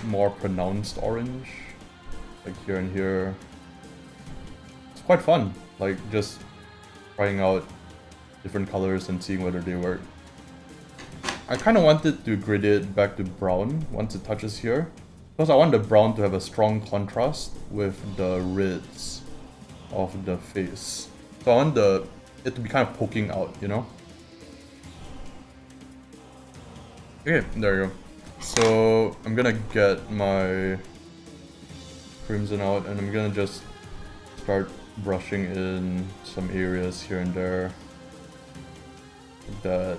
more pronounced orange, like here and here. It's quite fun, like just trying out different colors and seeing whether they work. I kind of wanted to gradate it back to brown once it touches here, because I want the brown to have a strong contrast with the reds of the face. So I want it to be kind of poking out, you know? Okay, there you go. So I'm gonna get my crimson out and I'm gonna just start brushing in some areas here and there. Like that.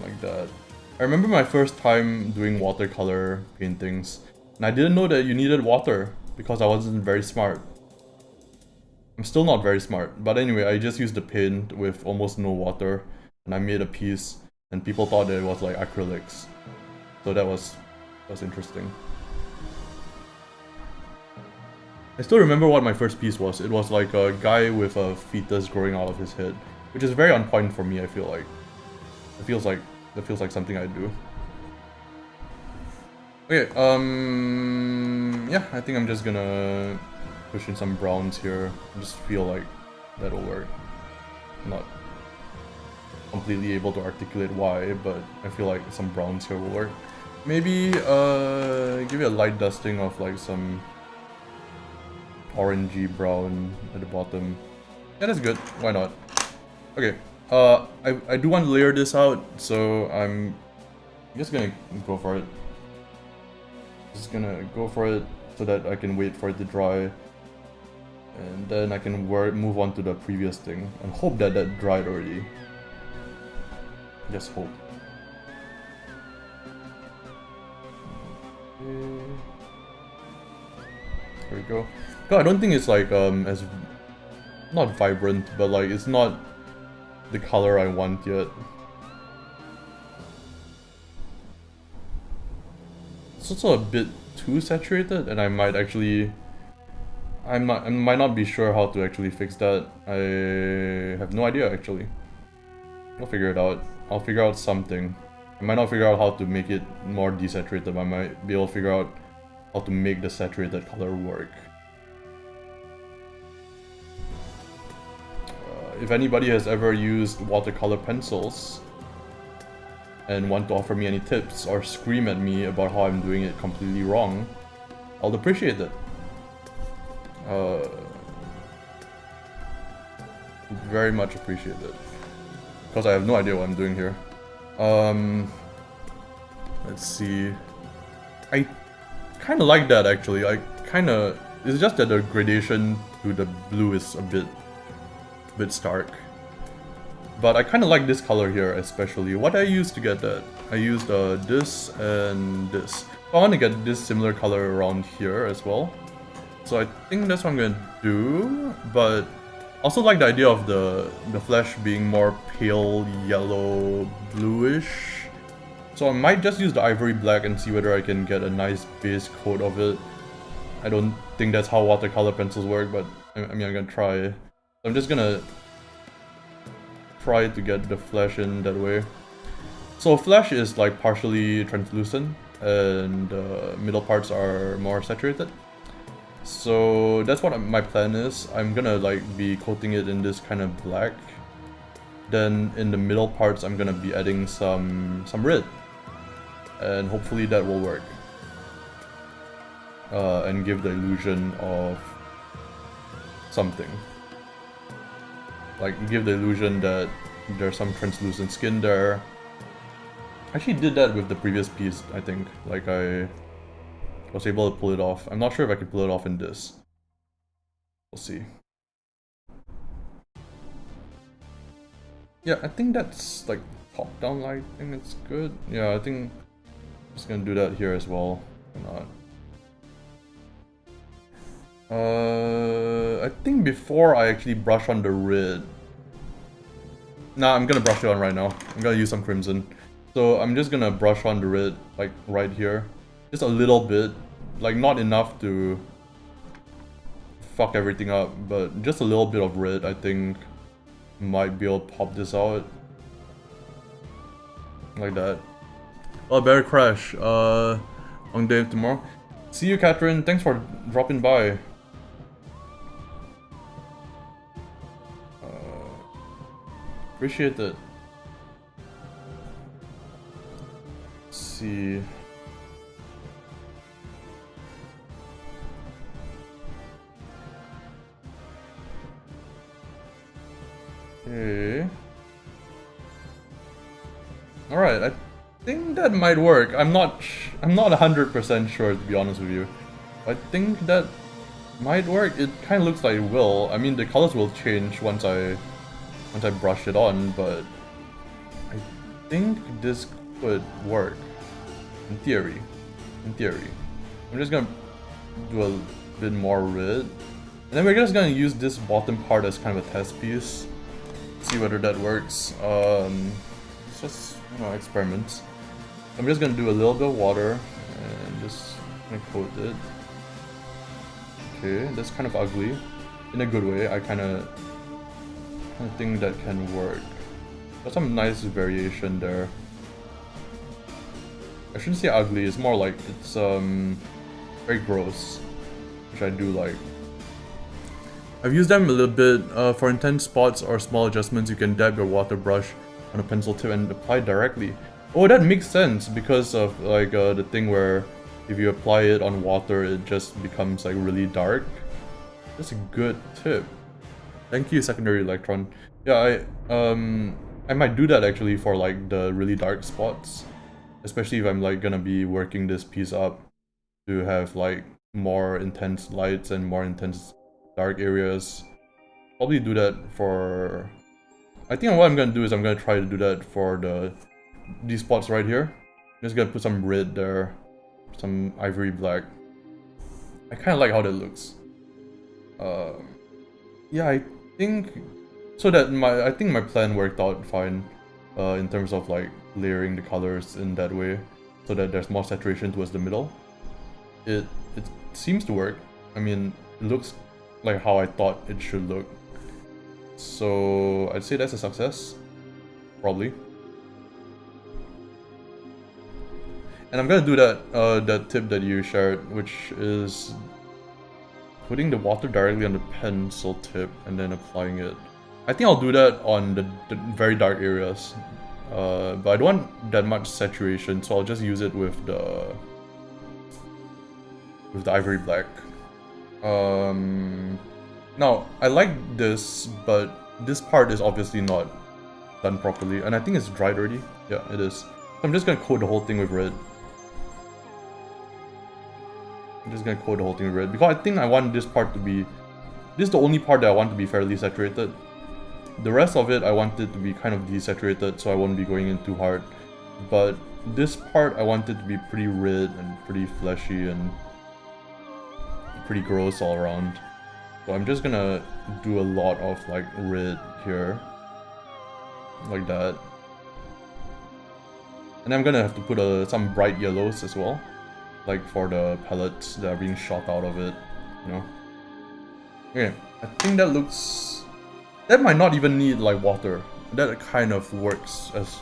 Like that. I remember my first time doing watercolor paintings, and I didn't know that you needed water because I wasn't very smart. I'm still not very smart, but anyway, I just used the paint with almost no water, and I made a piece, and people thought that it was like acrylics. So that was interesting. I still remember what my first piece was. It was like a guy with a fetus growing out of his head, which is very on point for me, I feel like. That feels like something I do. Okay, yeah, I think I'm just gonna push in some browns here. I just feel like that'll work. I'm not completely able to articulate why, but I feel like some browns here will work. Maybe give it a light dusting of like some orangey brown at the bottom. Yeah, that's good. Why not? Okay. I do want to layer this out, so I'm just gonna go for it. Just gonna go for it so that I can wait for it to dry, and then I can move on to the previous thing and hope that that dried already. Just hope. Okay. There we go. God, I don't think it's like as not vibrant, but like it's not the color I want yet. It's also a bit too saturated, and I might not be sure how to actually fix that. I have no idea actually. I'll figure it out. I'll figure out something. I might not figure out how to make it more desaturated, but I might be able to figure out how to make the saturated color work. If anybody has ever used watercolor pencils and want to offer me any tips or scream at me about how I'm doing it completely wrong, I'll appreciate it. Very much appreciate it. Because I have no idea what I'm doing here. Let's see. I kind of like that actually. It's just that the gradation to the blue is a bit stark. But I kind of like this color here especially. What I used to get that? I used this and this. I want to get this similar color around here as well. So I think that's what I'm gonna do. But also like the idea of the flesh being more pale yellow bluish. So I might just use the ivory black and see whether I can get a nice base coat of it. I don't think that's how watercolor pencils work, but I mean I'm gonna try. I'm just gonna try to get the flesh in that way. So flesh is like partially translucent and middle parts are more saturated. So that's what my plan is. I'm gonna like be coating it in this kind of black Then in the middle parts, I'm gonna be adding some red, and hopefully that will work. And give the illusion of something. Like give the illusion that there's some translucent skin there. I actually did that with the previous piece, I think. Like I was able to pull it off. I'm not sure if I could pull it off in this. We'll see. Yeah, I think that's like top-down lighting, it's good. Yeah, I think I'm just gonna do that here as well. Why not? I think before I actually brush on the red. Nah, I'm gonna brush it on right now. I'm gonna use some crimson. So I'm just gonna brush on the red, like right here. Just a little bit. Like not enough to fuck everything up, but just a little bit of red, I think, might be able to pop this out. Like that. Oh, better crash. On day tomorrow. See you, Catherine. Thanks for dropping by. Appreciate it. Let's see. Okay. Alright, I think that might work. I'm not 100% sure, to be honest with you. I think that might work. It kind of looks like it will. I mean, the colors will change once I brush it on, but I think this could work. In theory. In theory. I'm just gonna do a bit more red. And then we're just gonna use this bottom part as kind of a test piece. See whether that works. It's just, you know, experiments. I'm just gonna do a little bit of water and just gonna coat it. Okay, that's kind of ugly. In a good way, I kind of think that can work. There's some nice variation there. I shouldn't say ugly, it's more like it's very gross, which I do like. I've used them a little bit. For intense spots or small adjustments, you can dab your water brush on a pencil tip and apply directly. Oh, that makes sense because of like the thing where if you apply it on water, it just becomes like really dark. That's a good tip. Thank you, secondary electron. Yeah, I might do that actually for like the really dark spots, especially if I'm like gonna be working this piece up to have like more intense lights and more intense dark areas. Probably do that for. I think what I'm gonna do is I'm gonna try to do that for these spots right here. Just gonna put some red there, some ivory black. I kind of like how that looks. Yeah, I think so that I think my plan worked out fine in terms of like layering the colors in that way so that there's more saturation towards the middle. It seems to work. I mean, it looks like how I thought it should look. So I'd say that's a success, probably. And I'm gonna do that tip that you shared, which is putting the water directly on the pencil tip and then applying it. I think I'll do that on the very dark areas, but I don't want that much saturation, so I'll just use it with the ivory black. Now, I like this, but this part is obviously not done properly, and I think it's dried already. Yeah, it is. So I'm just gonna coat the whole thing with red. I'm just gonna coat the whole thing with red, because I think I want this part to be... This is the only part that I want to be fairly saturated. The rest of it, I want it to be kind of desaturated, so I won't be going in too hard. But this part, I want it to be pretty red and pretty fleshy and pretty gross all around. So I'm just gonna do a lot of like red here. Like that. And I'm gonna have to put some bright yellows as well. Like for the pellets that are being shot out of it, you know. Okay, I think that looks... That might not even need like water. That kind of works as...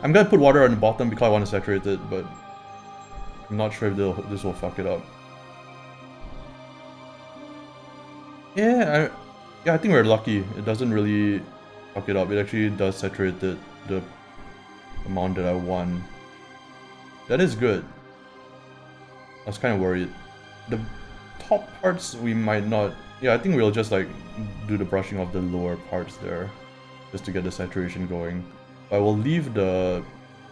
I'm gonna put water on the bottom because I want to saturate it, but I'm not sure if this will fuck it up. Yeah, I think we're lucky. It doesn't really fuck it up. It actually does saturate the amount that I want. That is good. I was kind of worried. The top parts we might not... Yeah, I think we'll just like do the brushing of the lower parts there, just to get the saturation going. I will leave the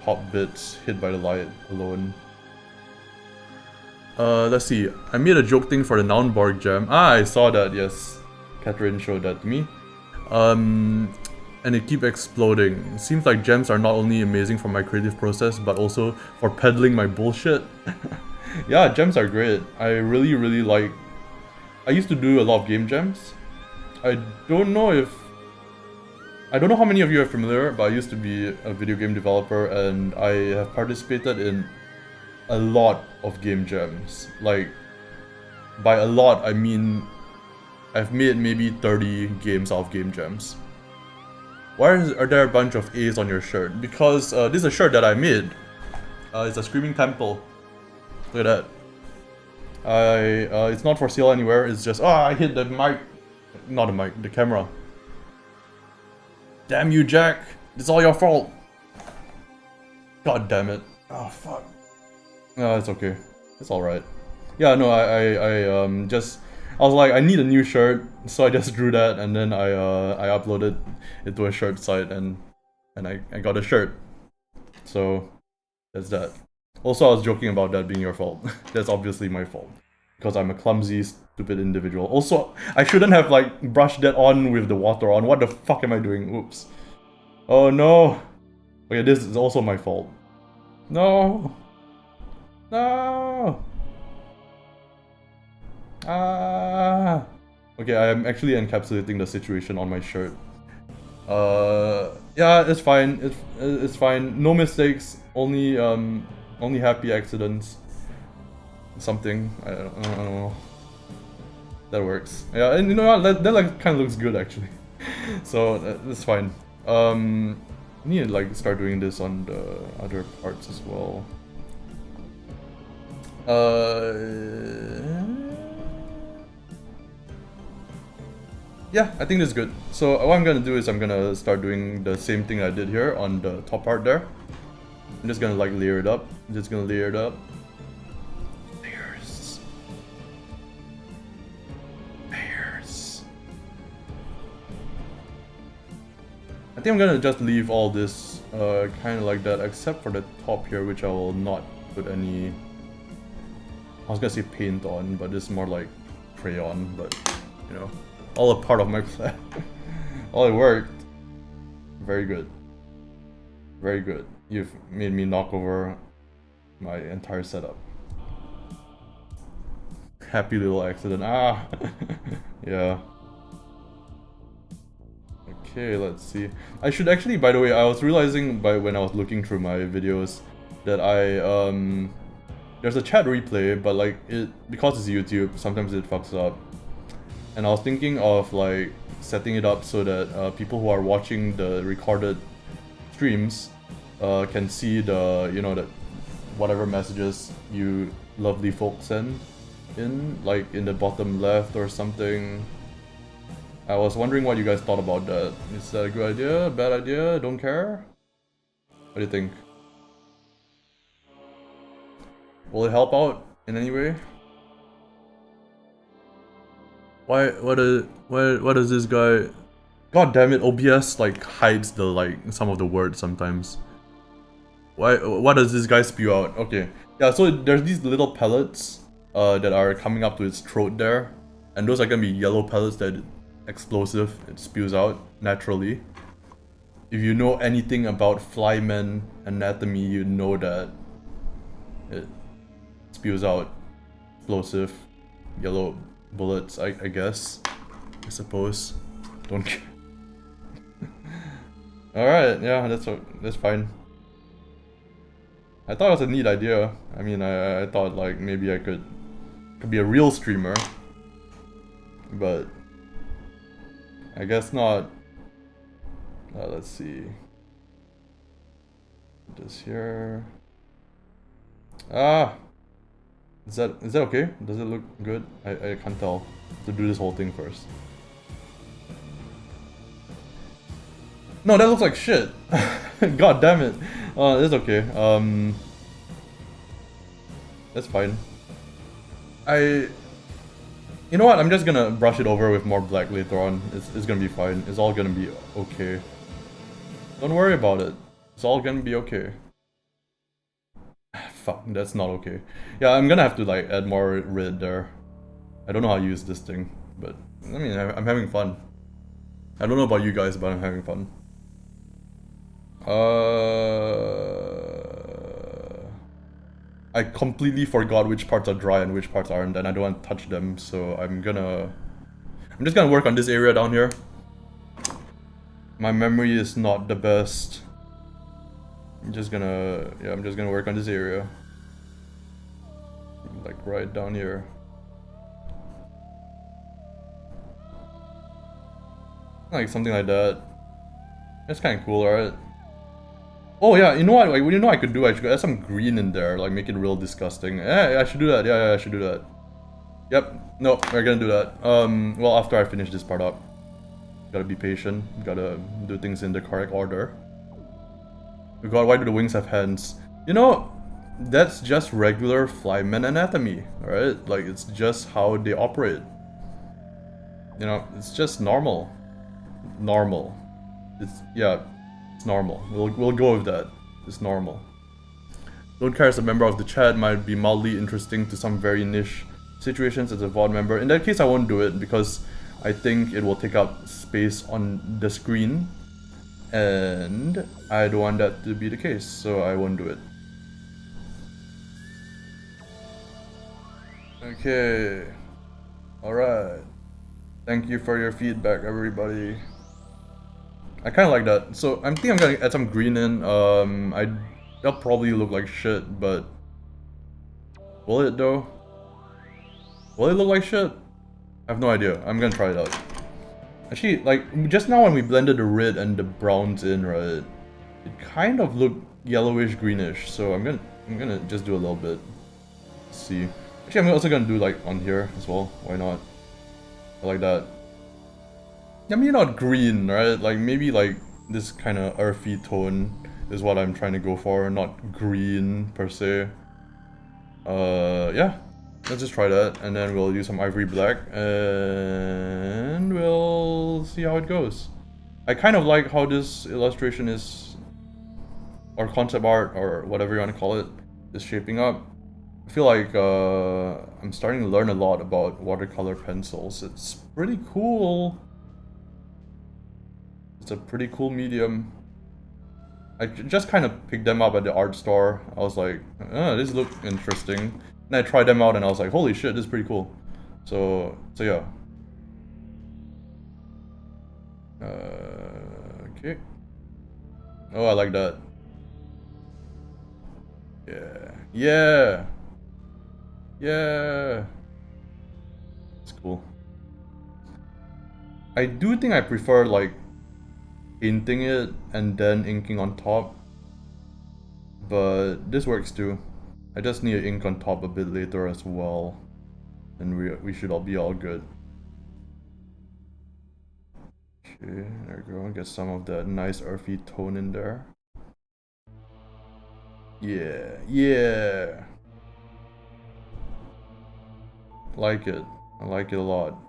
top bits hit by the light alone. Let's see. I made a joke thing for the Naunborg gem. Ah, I saw that, yes. Catherine showed that to me. And it keeps exploding. Seems like gems are not only amazing for my creative process, but also for peddling my bullshit. Yeah, gems are great. I really, really like... I used to do a lot of game gems. I don't know how many of you are familiar, but I used to be a video game developer and I have participated in a lot of game gems. Like, by a lot, I mean I've made maybe 30 games out of game gems. Why are there a bunch of A's on your shirt? Because this is a shirt that I made. It's a Screaming Temple. Look at that. It's not for sale anywhere, it's just... Oh, I hit the mic. Not the mic, the camera. Damn you, Jack. It's all your fault. God damn it. Oh, fuck. No, it's okay. It's alright. Yeah, no, I was like, I need a new shirt, so I just drew that, and then I uploaded it to a shirt site, and I got a shirt. So, that's that. Also, I was joking about that being your fault. That's obviously my fault. Because I'm a clumsy, stupid individual. Also, I shouldn't have, like, brushed that on with the water on. What the fuck am I doing? Oops. Oh, no. Okay, this is also my fault. No. No. Ah. Okay, I am actually encapsulating the situation on my shirt. Yeah, it's fine. It's fine. No mistakes. Only happy accidents. Something. I don't know. That works. Yeah, and you know what? That like kind of looks good actually. So that's fine. I need to like start doing this on the other parts as well. Yeah, I think that's good. So what I'm gonna do is I'm gonna start doing the same thing I did here on the top part there. I'm just gonna like layer it up. I'm just gonna layer it up. Layers. Layers. I think I'm gonna just leave all this kind of like that, except for the top here, which I will not put any... I was gonna say paint on, but it's more like crayon, but you know, all a part of my plan. All it worked. Very good. Very good. You've made me knock over my entire setup. Happy little accident. Ah! Yeah. Okay, let's see. I should actually, by the way, I was realizing when I was looking through my videos that there's a chat replay, but like because it's YouTube, sometimes it fucks up. And I was thinking of like setting it up so that people who are watching the recorded streams can see the, you know, that whatever messages you lovely folks send in, like in the bottom left or something. I was wondering what you guys thought about that. Is that a good idea? Bad idea? Don't care? What do you think? Will it help out in any way? What does this guy... God damn it, OBS like hides the some of the words sometimes. What does this guy spew out? Okay. Yeah, so there's these little pellets that are coming up to its throat there. And those are gonna be yellow pellets that explosive, it spews out naturally. If you know anything about flyman anatomy, you know that it spews out explosive yellow bullets, I guess. I suppose. Don't care. Alright, yeah, that's fine. I thought it was a neat idea. I mean, I thought like maybe I could be a real streamer. But I guess not. Let's see. This here. Ah! Is that okay? Does it look good? I can't tell. To do this whole thing first. No, that looks like shit. God damn it. It's okay. That's fine. You know what? I'm just gonna brush it over with more black later on. It's gonna be fine. It's all gonna be okay. Don't worry about it. It's all gonna be okay. Fuck, that's not okay. Yeah, I'm gonna have to like add more red there. I don't know how to use this thing, but I mean, I'm having fun. I don't know about you guys, but I'm having fun. I completely forgot which parts are dry and which parts aren't, and I don't want to touch them, so I'm just gonna work on this area down here. My memory is not the best. I'm just gonna work on this area. Like right down here. Like something like that. That's kind of cool, right? Oh yeah, you know what? Like, you know what I could do? I should add some green in there, like make it real disgusting. Yeah, I should do that. Yeah, I should do that. Yep. No, we're gonna do that. Well, after I finish this part up. Gotta be patient. Gotta do things in the correct order. Oh god, why do the wings have hands? You know, that's just regular flyman anatomy, right? Like, it's just how they operate. You know, it's just normal. Normal. Yeah, it's normal. We'll go with that. It's normal. Don't care as a member of the chat might be mildly interesting to some very niche situations as a VOD member. In that case, I won't do it because I think it will take up space on the screen. And I don't want that to be the case, so I won't do it. Okay. Alright. Thank you for your feedback, everybody. I kinda like that. So I think I'm gonna add some green in. That'll probably look like shit, but will it though? Will it look like shit? I have no idea. I'm gonna try it out. Actually, like, just now when we blended the red and the browns in, right, it kind of looked yellowish greenish, so I'm gonna just do a little bit. Let's see. Actually, I'm also gonna do like on here as well. Why not? I like that. I mean, not green, right? Like, maybe like this kind of earthy tone is what I'm trying to go for, not green per se. Yeah. Let's just try that, and then we'll use some ivory black, and we'll see how it goes. I kind of like how this illustration is, or concept art, or whatever you want to call it, is shaping up. I feel like I'm starting to learn a lot about watercolor pencils. It's pretty cool. It's a pretty cool medium. I just kind of picked them up at the art store. I was like, oh, this looks interesting. And I tried them out and I was like, holy shit, this is pretty cool. So yeah. Okay. Oh, I like that. Yeah. Yeah. Yeah. It's cool. I do think I prefer like painting it and then inking on top. But this works too. I just need ink on top a bit later as well, and we should all be all good. Okay, there we go. Get some of that nice earthy tone in there. Yeah, yeah. Like it. I like it a lot.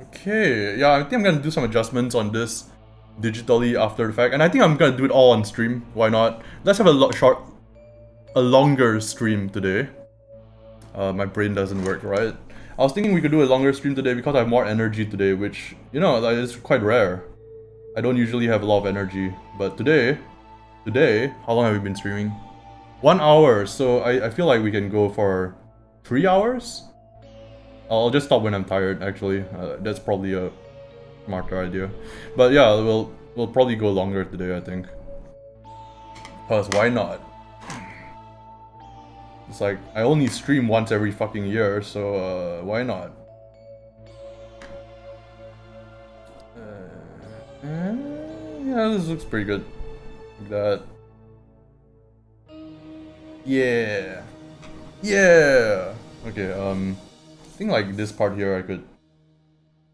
Okay, yeah, I think I'm gonna do some adjustments on this digitally after the fact, and I think I'm gonna do it all on stream. Why not? Let's have a longer stream today. My brain doesn't work right. I was thinking we could do a longer stream today because I have more energy today, which, you know, that is quite rare. I don't usually have a lot of energy, but today, how long have we been streaming? 1 hour, so I feel like we can go for 3 hours? I'll just stop when I'm tired, actually. That's probably a smarter idea. But yeah, we'll probably go longer today, I think. Cause why not? It's like, I only stream once every fucking year, so why not? Yeah, this looks pretty good. Like that. Yeah. Yeah! Okay, think like this part here I could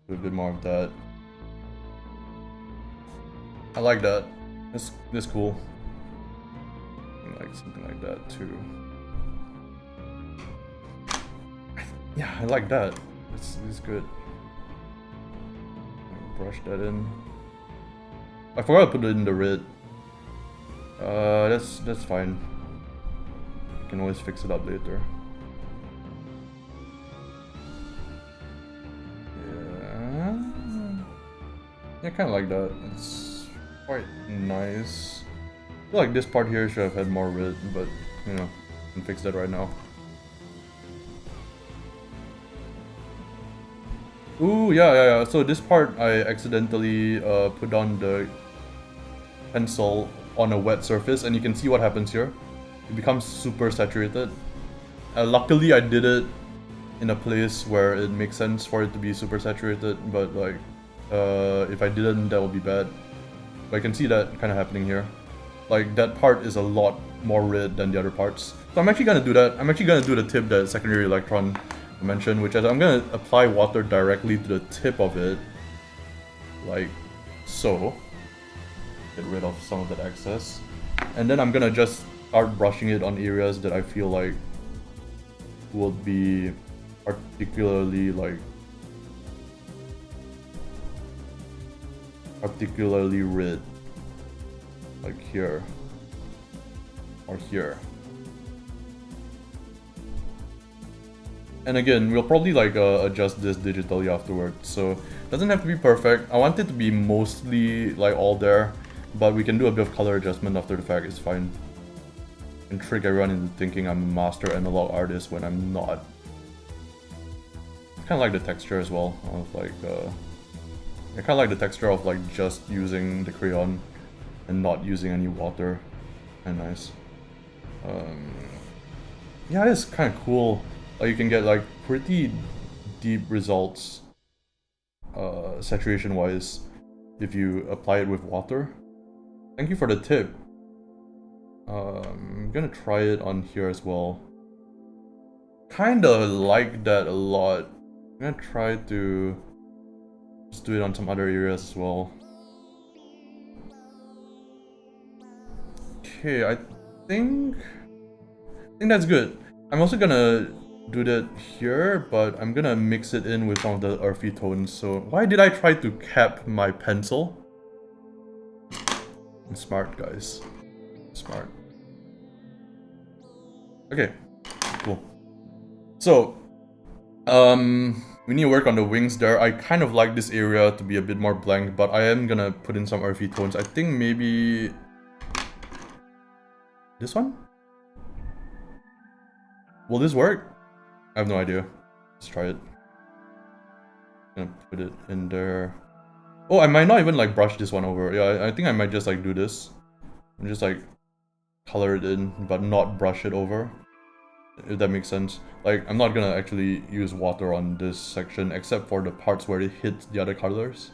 do a bit more of that. I like that. This cool. Like something like that too. Yeah, I like that. It's good. Brush that in. I forgot to put it in the red. That's fine. You can always fix it up later. Yeah, kind of like that. It's quite nice. I feel like this part here should have had more red, but you know, I can fix that right now. Ooh, yeah. So this part I accidentally put down the pencil on a wet surface, and you can see what happens here. It becomes super saturated. Luckily I did it in a place where it makes sense for it to be super saturated, but like if I didn't, that would be bad. But I can see that kind of happening here. Like that part is a lot more red than the other parts. So I'm actually gonna do that. I'm actually gonna do the tip that secondary electron mentioned, which is I'm gonna apply water directly to the tip of it, like so. Get rid of some of that excess, and then I'm gonna just start brushing it on areas that I feel like would be particularly red, like here or here. And again, we'll probably like adjust this digitally afterwards, so it doesn't have to be perfect. I want it to be mostly like all there, but we can do a bit of color adjustment after the fact. It's fine. And trick everyone into thinking I'm a master analog artist when I'm not. I kind of like the texture as well. Of like, I kind of like the texture of like just using the crayon and not using any water. Kind of nice. Yeah, it's kind of cool. Like you can get like pretty deep results, saturation wise, if you apply it with water. Thank you for the tip. I'm gonna try it on here as well. Kinda like that a lot. I'm gonna try to just do it on some other areas as well. Okay, I think that's good. I'm also gonna do that here, but I'm gonna mix it in with some of the earthy tones. So why did I try to cap my pencil? I'm smart, guys. Smart. Okay, cool. So, we need to work on the wings there. I kind of like this area to be a bit more blank, but I am gonna put in some earthy tones. I think maybe this one? Will this work? I have no idea. Let's try it. I'm gonna put it in there. Oh, I might not even like brush this one over. Yeah, I think I might just like do this. And just like color it in, but not brush it over. If that makes sense. Like, I'm not gonna actually use water on this section, except for the parts where it hits the other colors.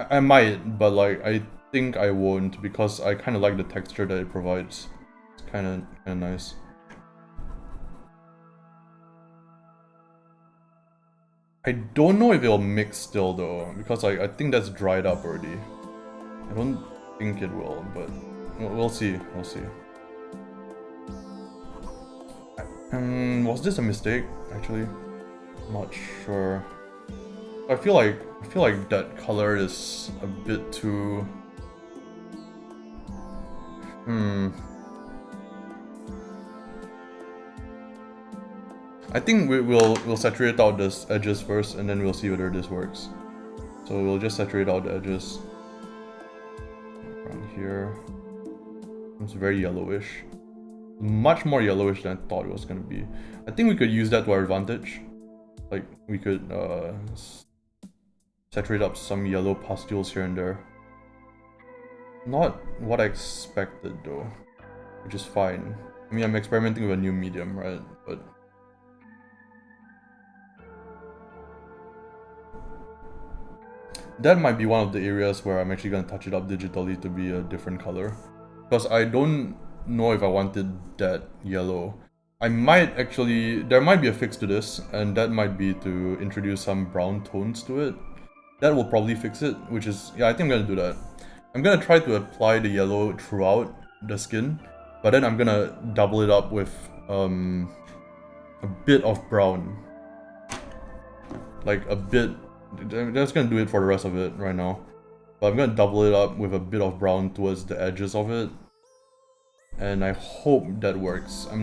I might, but like, I think I won't, because I kind of like the texture that it provides. It's kind of nice. I don't know if it'll mix still though, because like, I think that's dried up already. I don't think it will, but we'll see. We'll see. Was this a mistake? Actually, I'm not sure. I feel like that color is a bit too. I think we'll saturate out this edges first, and then we'll see whether this works. So we'll just saturate out the edges. Around here, it's very yellowish. Much more yellowish than I thought it was gonna be. I think we could use that to our advantage. Like, we could saturate up some yellow pustules here and there. Not what I expected though, which is fine. I mean, I'm experimenting with a new medium, right? But that might be one of the areas where I'm actually gonna touch it up digitally to be a different color. Because I don't know if I wanted that yellow. I might actually, there might be a fix to this, and that might be to introduce some brown tones to it. That will probably fix it, which is, yeah, I think I'm gonna do that. I'm gonna try to apply the yellow throughout the skin, but then I'm gonna double it up with a bit of brown. Like a bit, I'm just gonna do it for the rest of it right now. But I'm gonna double it up with a bit of brown towards the edges of it. And I hope that works. I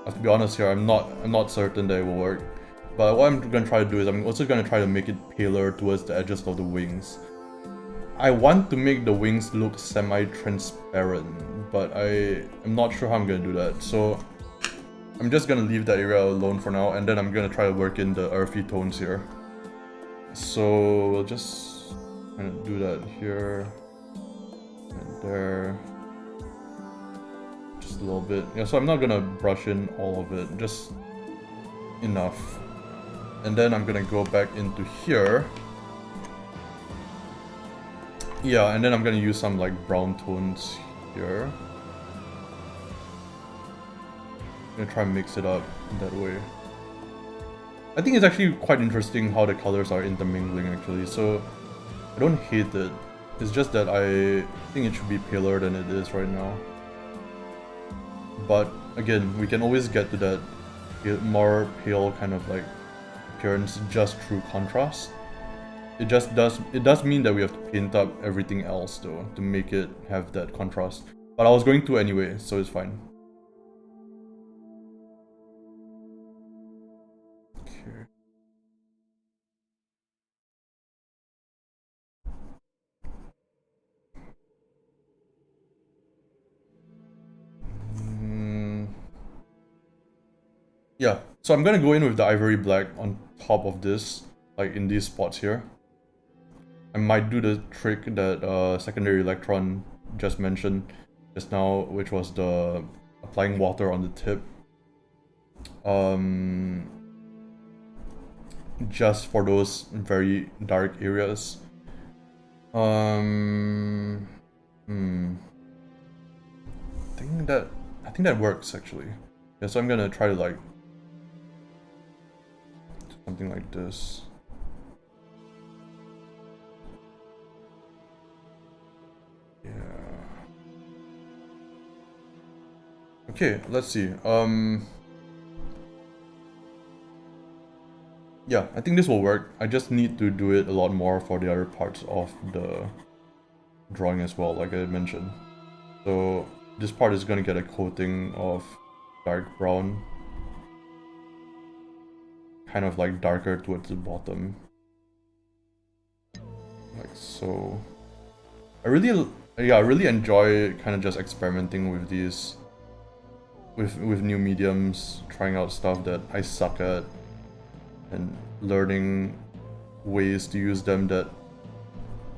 have to be honest here, I'm not certain that it will work. But what I'm gonna try to do is I'm also gonna try to make it paler towards the edges of the wings. I want to make the wings look semi-transparent, but I'm not sure how I'm gonna do that. So I'm just gonna leave that area alone for now, and then I'm gonna try to work in the earthy tones here. So we'll just kind of do that here and there. Just a little bit. Yeah, so I'm not gonna brush in all of it, just enough. And then I'm gonna go back into here. Yeah, and then I'm gonna use some like brown tones here. I'm gonna try and mix it up in that way. I think it's actually quite interesting how the colors are intermingling actually, so I don't hate it. It's just that I think it should be paler than it is right now. But again, we can always get to that more pale kind of like appearance just through contrast. It does mean that we have to paint up everything else though to make it have that contrast. But I was going to anyway, so it's fine. Okay. Yeah, so I'm gonna go in with the ivory black on top of this, like in these spots here. I might do the trick that secondary electron just mentioned just now, which was the applying water on the tip. Just for those very dark areas. I think that works actually. Yeah, so I'm gonna try to like do something like this. Yeah. Okay, let's see. Yeah, I think this will work. I just need to do it a lot more for the other parts of the drawing as well, like I mentioned. So this part is gonna get a coating of dark brown, kind of like darker towards the bottom, like so. I really enjoy kind of just experimenting with these, with new mediums, trying out stuff that I suck at, and learning ways to use them that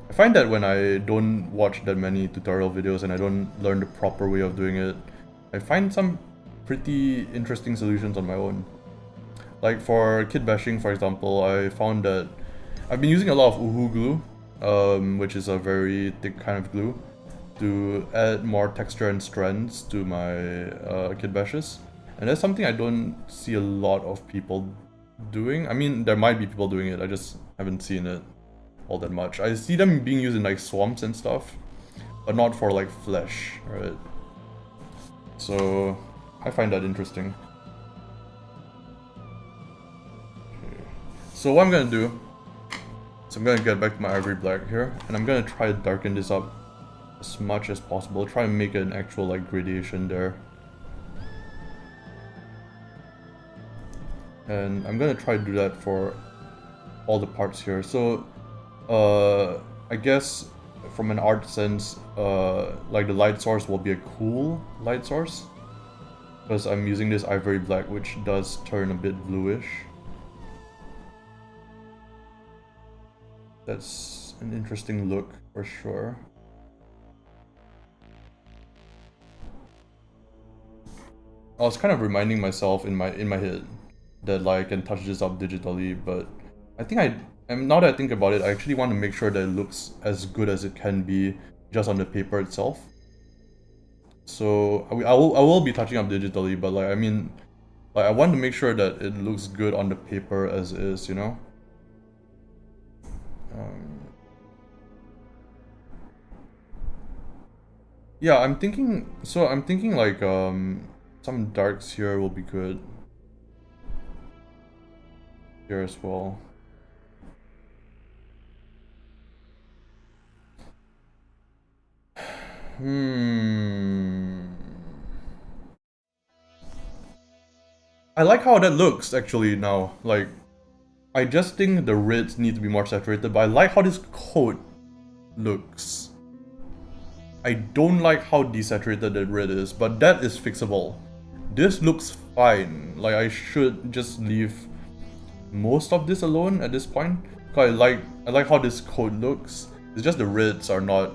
I find that when I don't watch that many tutorial videos and I don't learn the proper way of doing it, I find some pretty interesting solutions on my own. Like for kit bashing, for example, I found that I've been using a lot of Uhu glue, which is a very thick kind of glue, to add more texture and strands to my kit bashes. And that's something I don't see a lot of people doing. I mean, there might be people doing it, I just haven't seen it all that much. I see them being used in like swamps and stuff, but not for like flesh, right? So I find that interesting. Okay. So what I'm gonna do is I'm gonna get back to my ivory black here, and I'm gonna try to darken this up as much as possible, try and make an actual like gradation there. And I'm gonna try to do that for all the parts here. So I guess from an art sense, like the light source will be a cool light source, because I'm using this ivory black, which does turn a bit bluish. That's an interesting look for sure. I was kind of reminding myself in my head that like I can touch this up digitally, but I think now that I think about it, I actually want to make sure that it looks as good as it can be just on the paper itself. So I will be touching up digitally, but like I mean, like I want to make sure that it looks good on the paper as is, you know. Yeah, I'm thinking. So I'm thinking like some darks here will be good. Here as well. I like how that looks actually now. Like, I just think the reds need to be more saturated, but I like how this coat looks. I don't like how desaturated that red is, but that is fixable. This looks fine. Like, I should just leave most of this alone at this point. Cause I like how this coat looks. It's just the reds are not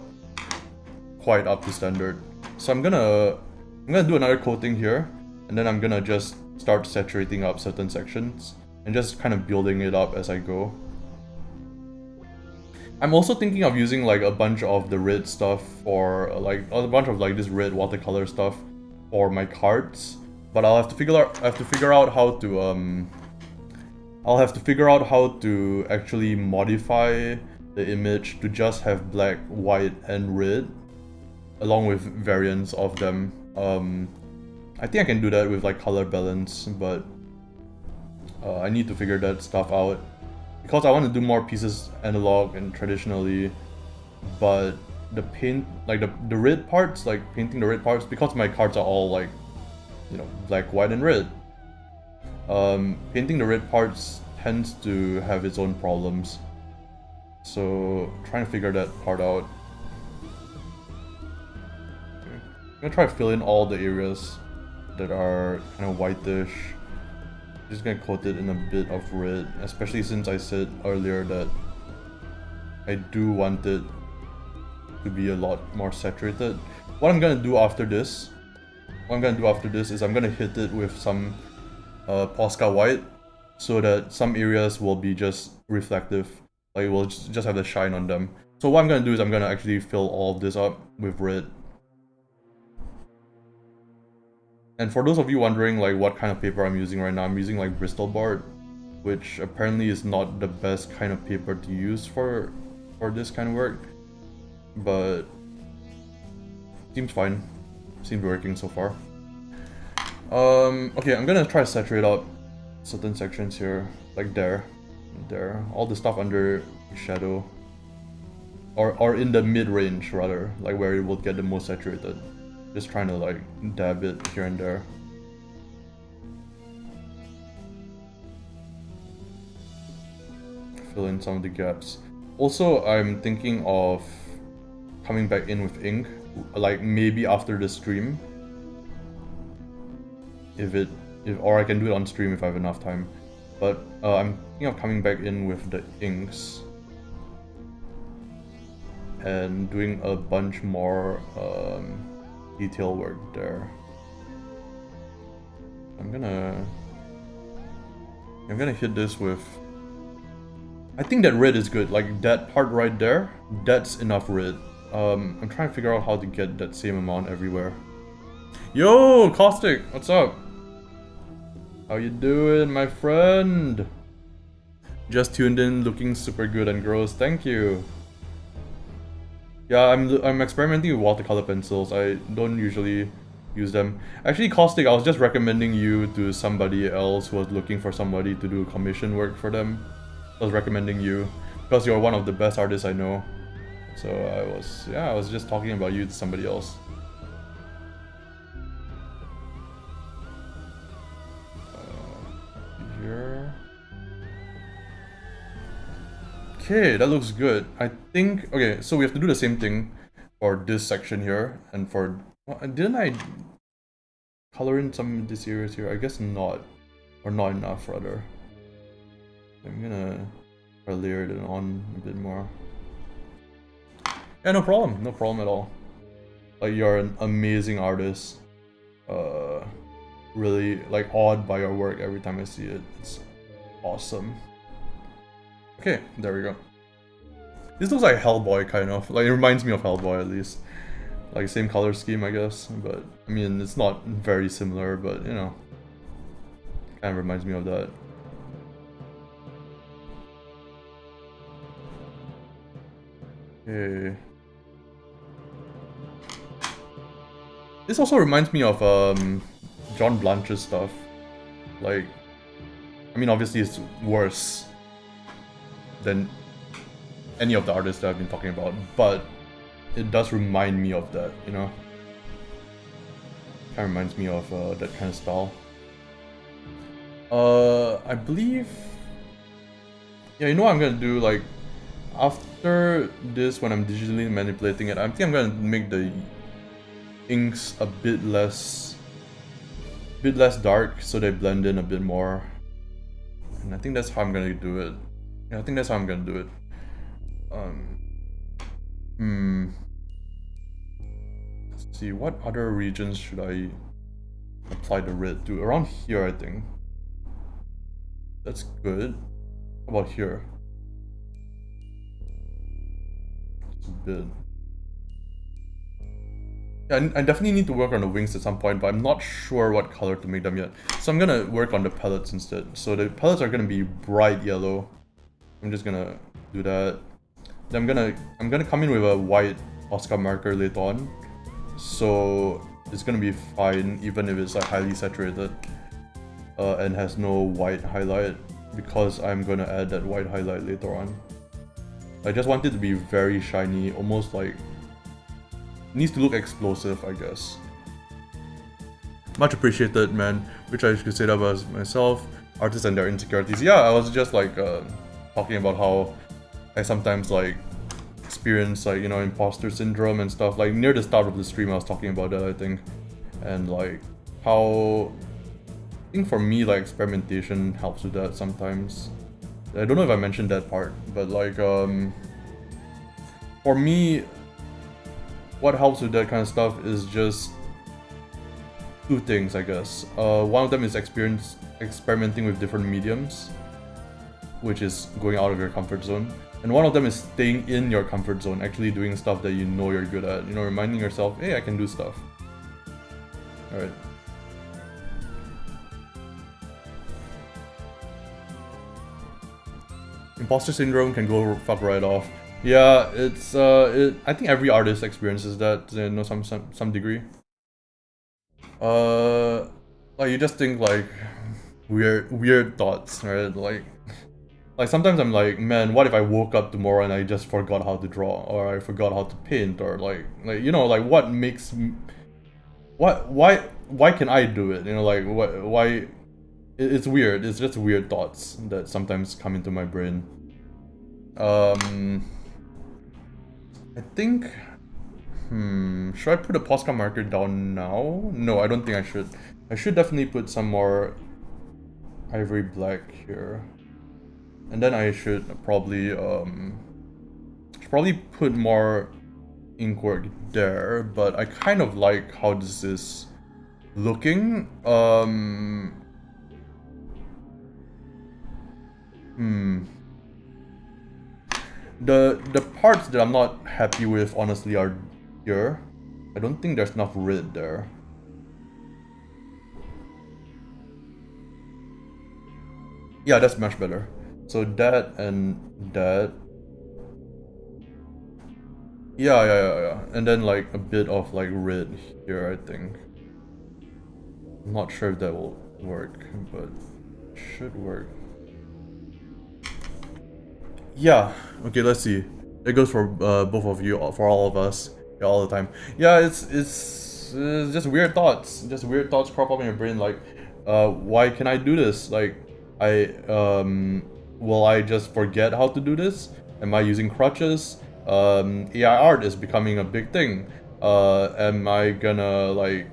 quite up to standard. So I'm gonna do another coating here, and then I'm gonna just start saturating up certain sections and just kind of building it up as I go. I'm also thinking of using like a bunch of the red stuff for like a bunch of like this red watercolor stuff for my cards, but I'll have to figure out how to I'll have to figure out how to actually modify the image to just have black, white, and red, along with variants of them. I think I can do that with like color balance, but I need to figure that stuff out. Because I want to do more pieces analog and traditionally, but the paint, like the red parts, like painting the red parts, because my cards are all like, you know, black, white, and red. Painting the red parts tends to have its own problems. So, trying to figure that part out. Okay. I'm gonna try to fill in all the areas that are kind of whitish. Just gonna coat it in a bit of red, especially since I said earlier that I do want it to be a lot more saturated. What I'm gonna do after this, is I'm gonna hit it with some Posca white, so that some areas will be just reflective, like it will just have the shine on them. So what I'm gonna do is I'm gonna actually fill all of this up with red. And for those of you wondering like what kind of paper I'm using right now, I'm using like Bristol board, which apparently is not the best kind of paper to use for this kind of work, but seems fine. Seems working so far. Okay, I'm gonna try to saturate out certain sections here, like there, all the stuff under shadow, or in the mid-range rather, like where it will get the most saturated. Just trying to like dab it here and there. Fill in some of the gaps. Also, I'm thinking of coming back in with ink, like maybe after the stream. Or I can do it on stream if I have enough time. But I'm thinking of coming back in with the inks and doing a bunch more detail work there. I'm gonna hit this with, I think that red is good, like that part right there, that's enough red. I'm trying to figure out how to get that same amount everywhere. Yo, Caustic, what's up? How you doing, my friend? Just tuned in, looking super good and gross, thank you. Yeah, I'm experimenting with watercolor pencils. I don't usually use them. Actually, Caustic, I was just recommending you to somebody else who was looking for somebody to do commission work for them. I was recommending you because you're one of the best artists I know. So I was just talking about you to somebody else. Here. Okay, that looks good. I think, okay, so we have to do the same thing for this section here, and for, didn't I color in some of these areas here? I guess not, or not enough rather. I'm gonna layer it on a bit more. Yeah, no problem at all. Like, you're an amazing artist. Really, like, awed by your work every time I see it. It's awesome. Okay, there we go. This looks like Hellboy, kind of. Like, it reminds me of Hellboy, at least. Like same color scheme, I guess, but I mean it's not very similar, but you know, kind of reminds me of that. Okay. This also reminds me of John Blanche's stuff. Like, I mean obviously it's worse than any of the artists that I've been talking about, but it does remind me of that, you know? Kind of reminds me of that kind of style. I believe... Yeah, you know what I'm gonna do? Like, after this, when I'm digitally manipulating it, I think I'm gonna make the inks a bit less dark, so they blend in a bit more. And I think that's how I'm gonna do it. Yeah, I think that's how I'm gonna do it. Let's see, what other regions should I apply the red to? Around here, I think. That's good. How about here? Just a bit. Yeah, I definitely need to work on the wings at some point, but I'm not sure what color to make them yet. So I'm gonna work on the pellets instead. So the pellets are gonna be bright yellow. I'm just gonna do that. Then I'm gonna come in with a white Posca marker later on. So it's gonna be fine even if it's like highly saturated and has no white highlight, because I'm gonna add that white highlight later on. I just want it to be very shiny, almost like it needs to look explosive, I guess. Much appreciated, man. Which I should say that was myself. Artists and their insecurities. Yeah, I was just like talking about how I sometimes like experience like, you know, imposter syndrome and stuff. Like near the start of the stream I was talking about that, I think. And like how I think for me like experimentation helps with that sometimes. I don't know if I mentioned that part, but like for me what helps with that kind of stuff is just two things, I guess. One of them is experimenting with different mediums, which is going out of your comfort zone. And one of them is staying in your comfort zone, actually doing stuff that you know you're good at. You know, reminding yourself, hey, I can do stuff. Alright. Imposter syndrome can go fuck right off. Yeah, it's I think every artist experiences that, you know, some degree. Like you just think like weird thoughts, right? Like sometimes I'm like, man, what if I woke up tomorrow and I just forgot how to draw, or I forgot how to paint, or like you know, like what makes me, why can I do it? You know, like why? It's weird. It's just weird thoughts that sometimes come into my brain. I think, should I put a Posca marker down now? No, I don't think I should. I should definitely put some more ivory black here. And then I should probably put more ink work there, but I kind of like how this is looking. The parts that I'm not happy with, honestly, are here. I don't think there's enough red there. Yeah, that's much better. So that and that. Yeah. And then like a bit of like red here, I think. I'm not sure if that will work, but it should work. Yeah, okay, let's see. It goes for both of you, for all of us, all the time. Yeah, it's just weird thoughts. Just weird thoughts crop up in your brain, like, why can I do this? Like, will I just forget how to do this? Am I using crutches? AI art is becoming a big thing. Am I gonna, like,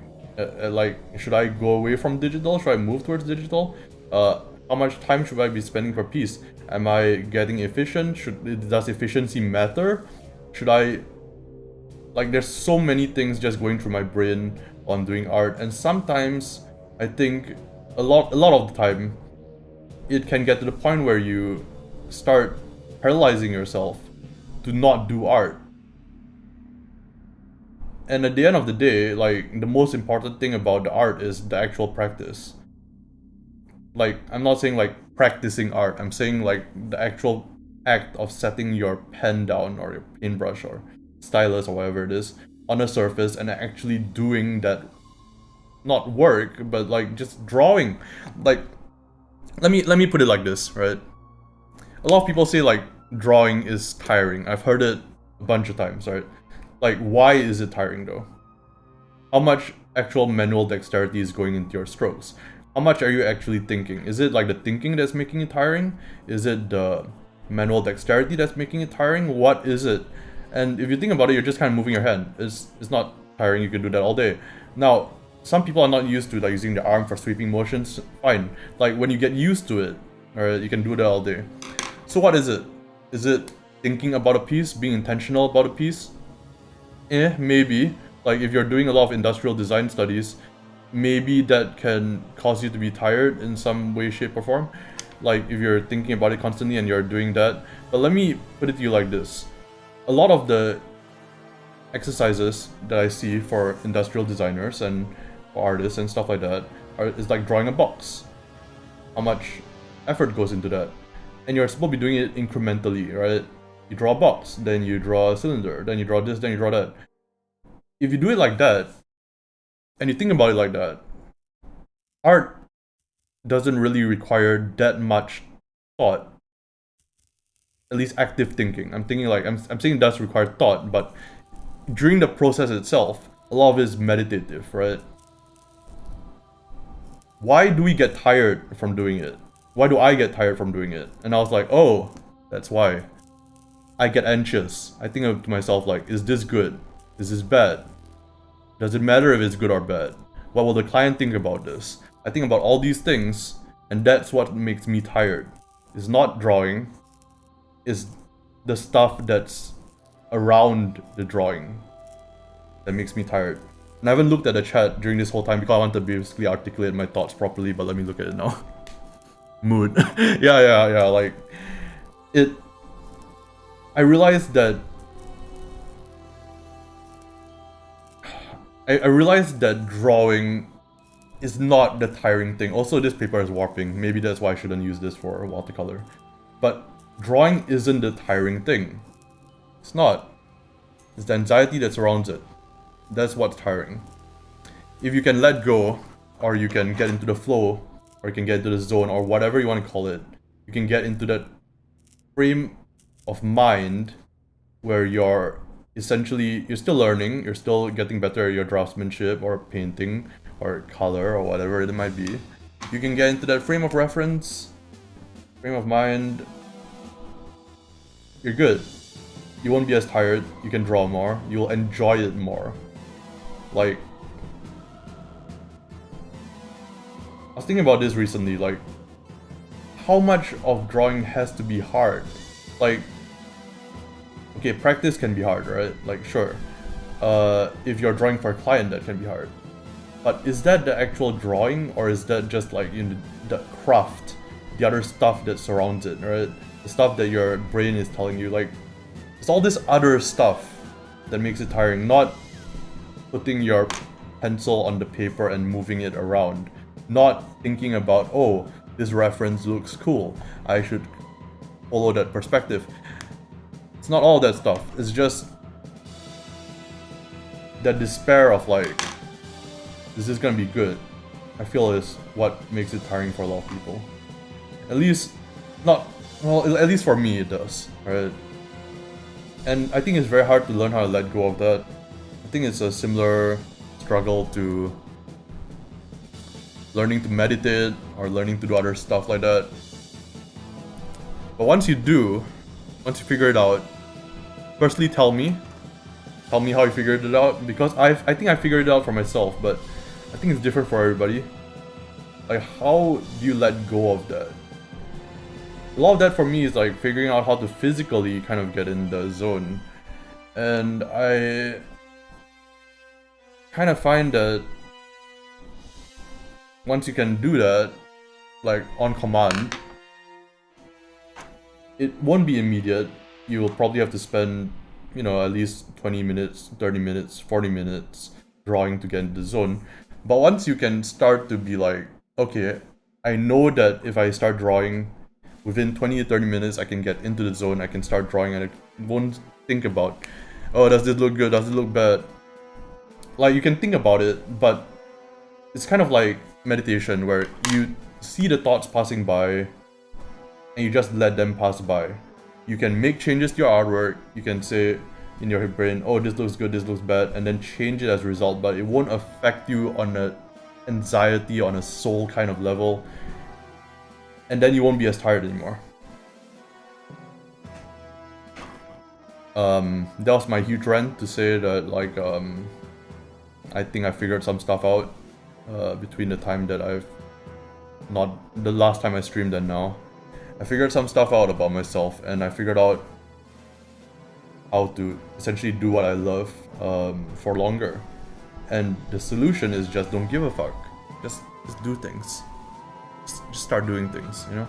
should I go away from digital? Should I move towards digital? How much time should I be spending per piece? Am I getting efficient? Does efficiency matter? Should I... Like, there's so many things just going through my brain on doing art, and sometimes I think a lot of the time it can get to the point where you start paralyzing yourself to not do art. And at the end of the day, like, the most important thing about the art is the actual practice. Like, I'm not saying like practicing art, I'm saying like the actual act of setting your pen down or your paintbrush or stylus or whatever it is on a surface and actually doing that, not work, but like just drawing. Like, let me put it like this, right? A lot of people say like drawing is tiring. I've heard it a bunch of times, right? Like, why is it tiring though? How much actual manual dexterity is going into your strokes? How much are you actually thinking? Is it like the thinking that's making it tiring? Is it the manual dexterity that's making it tiring? What is it? And if you think about it, you're just kind of moving your hand. It's not tiring, you can do that all day. Now, some people are not used to like using the arm for sweeping motions, fine. Like, when you get used to it, alright, you can do that all day. So what is it? Is it thinking about a piece, being intentional about a piece? Maybe. Like, if you're doing a lot of industrial design studies, maybe that can cause you to be tired in some way, shape, or form. Like, if you're thinking about it constantly and you're doing that. But let me put it to you like this. A lot of the exercises that I see for industrial designers and for artists and stuff like that is like drawing a box. How much effort goes into that? And you're supposed to be doing it incrementally, right? You draw a box, then you draw a cylinder, then you draw this, then you draw that. If you do it like that, and you think about it like that, art doesn't really require that much thought. At least active thinking. I'm thinking like, I'm saying it does require thought, but during the process itself, a lot of it is meditative, right? Why do we get tired from doing it? Why do I get tired from doing it? And I was like, oh, that's why. I get anxious. I think to myself like, is this good? Is this bad? Does it matter if it's good or bad? What will the client think about this? I think about all these things, and that's what makes me tired. It's not drawing, it's the stuff that's around the drawing that makes me tired. And I haven't looked at the chat during this whole time because I want to basically articulate my thoughts properly, but let me look at it now. Mood. yeah, like, I realized that I realized that drawing is not the tiring thing. Also, this paper is warping. Maybe that's why I shouldn't use this for watercolor. But drawing isn't the tiring thing. It's not. It's the anxiety that surrounds it. That's what's tiring. If you can let go, or you can get into the flow, or you can get into the zone, or whatever you want to call it, you can get into that frame of mind where you're still learning, you're still getting better at your draftsmanship or painting or color or whatever it might be. You can get into that frame of reference, frame of mind. You're good. You won't be as tired, you can draw more, you'll enjoy it more. Like, I was thinking about this recently, like, how much of drawing has to be hard? Like, okay, practice can be hard, right? Like, sure. If you're drawing for a client, that can be hard. But is that the actual drawing, or is that just like the craft, the other stuff that surrounds it, right? The stuff that your brain is telling you, like, it's all this other stuff that makes it tiring, not putting your pencil on the paper and moving it around. Not thinking about, oh, this reference looks cool, I should follow that perspective. It's not all that stuff, it's just that despair of like, is this gonna be good? I feel is what makes it tiring for a lot of people. At least for me it does, right? And I think it's very hard to learn how to let go of that. I think it's a similar struggle to learning to meditate or learning to do other stuff like that. But once you figure it out, firstly tell me how you figured it out, because I think I figured it out for myself, but I think it's different for everybody. Like, how do you let go of that? A lot of that for me is like figuring out how to physically kind of get in the zone. And I kind of find that once you can do that, like on command, it won't be immediate. You will probably have to spend you know, at least 20 minutes, 30 minutes, 40 minutes drawing to get into the zone. But once you can start to be like, okay, I know that if I start drawing within 20 to 30 minutes, I can get into the zone, I can start drawing, and I won't think about, oh, does this look good, does it look bad? Like, you can think about it, but it's kind of like meditation, where you see the thoughts passing by, and you just let them pass by. You can make changes to your artwork, you can say in your brain, oh, this looks good, this looks bad, and then change it as a result, but it won't affect you on a anxiety, on a soul kind of level, and then you won't be as tired anymore. That was my huge rant to say that, like, I think I figured some stuff out between the time that the last time I streamed and now. I figured some stuff out about myself, and I figured out how to essentially do what I love for longer. And the solution is just don't give a fuck. Just do things. Just start doing things, you know?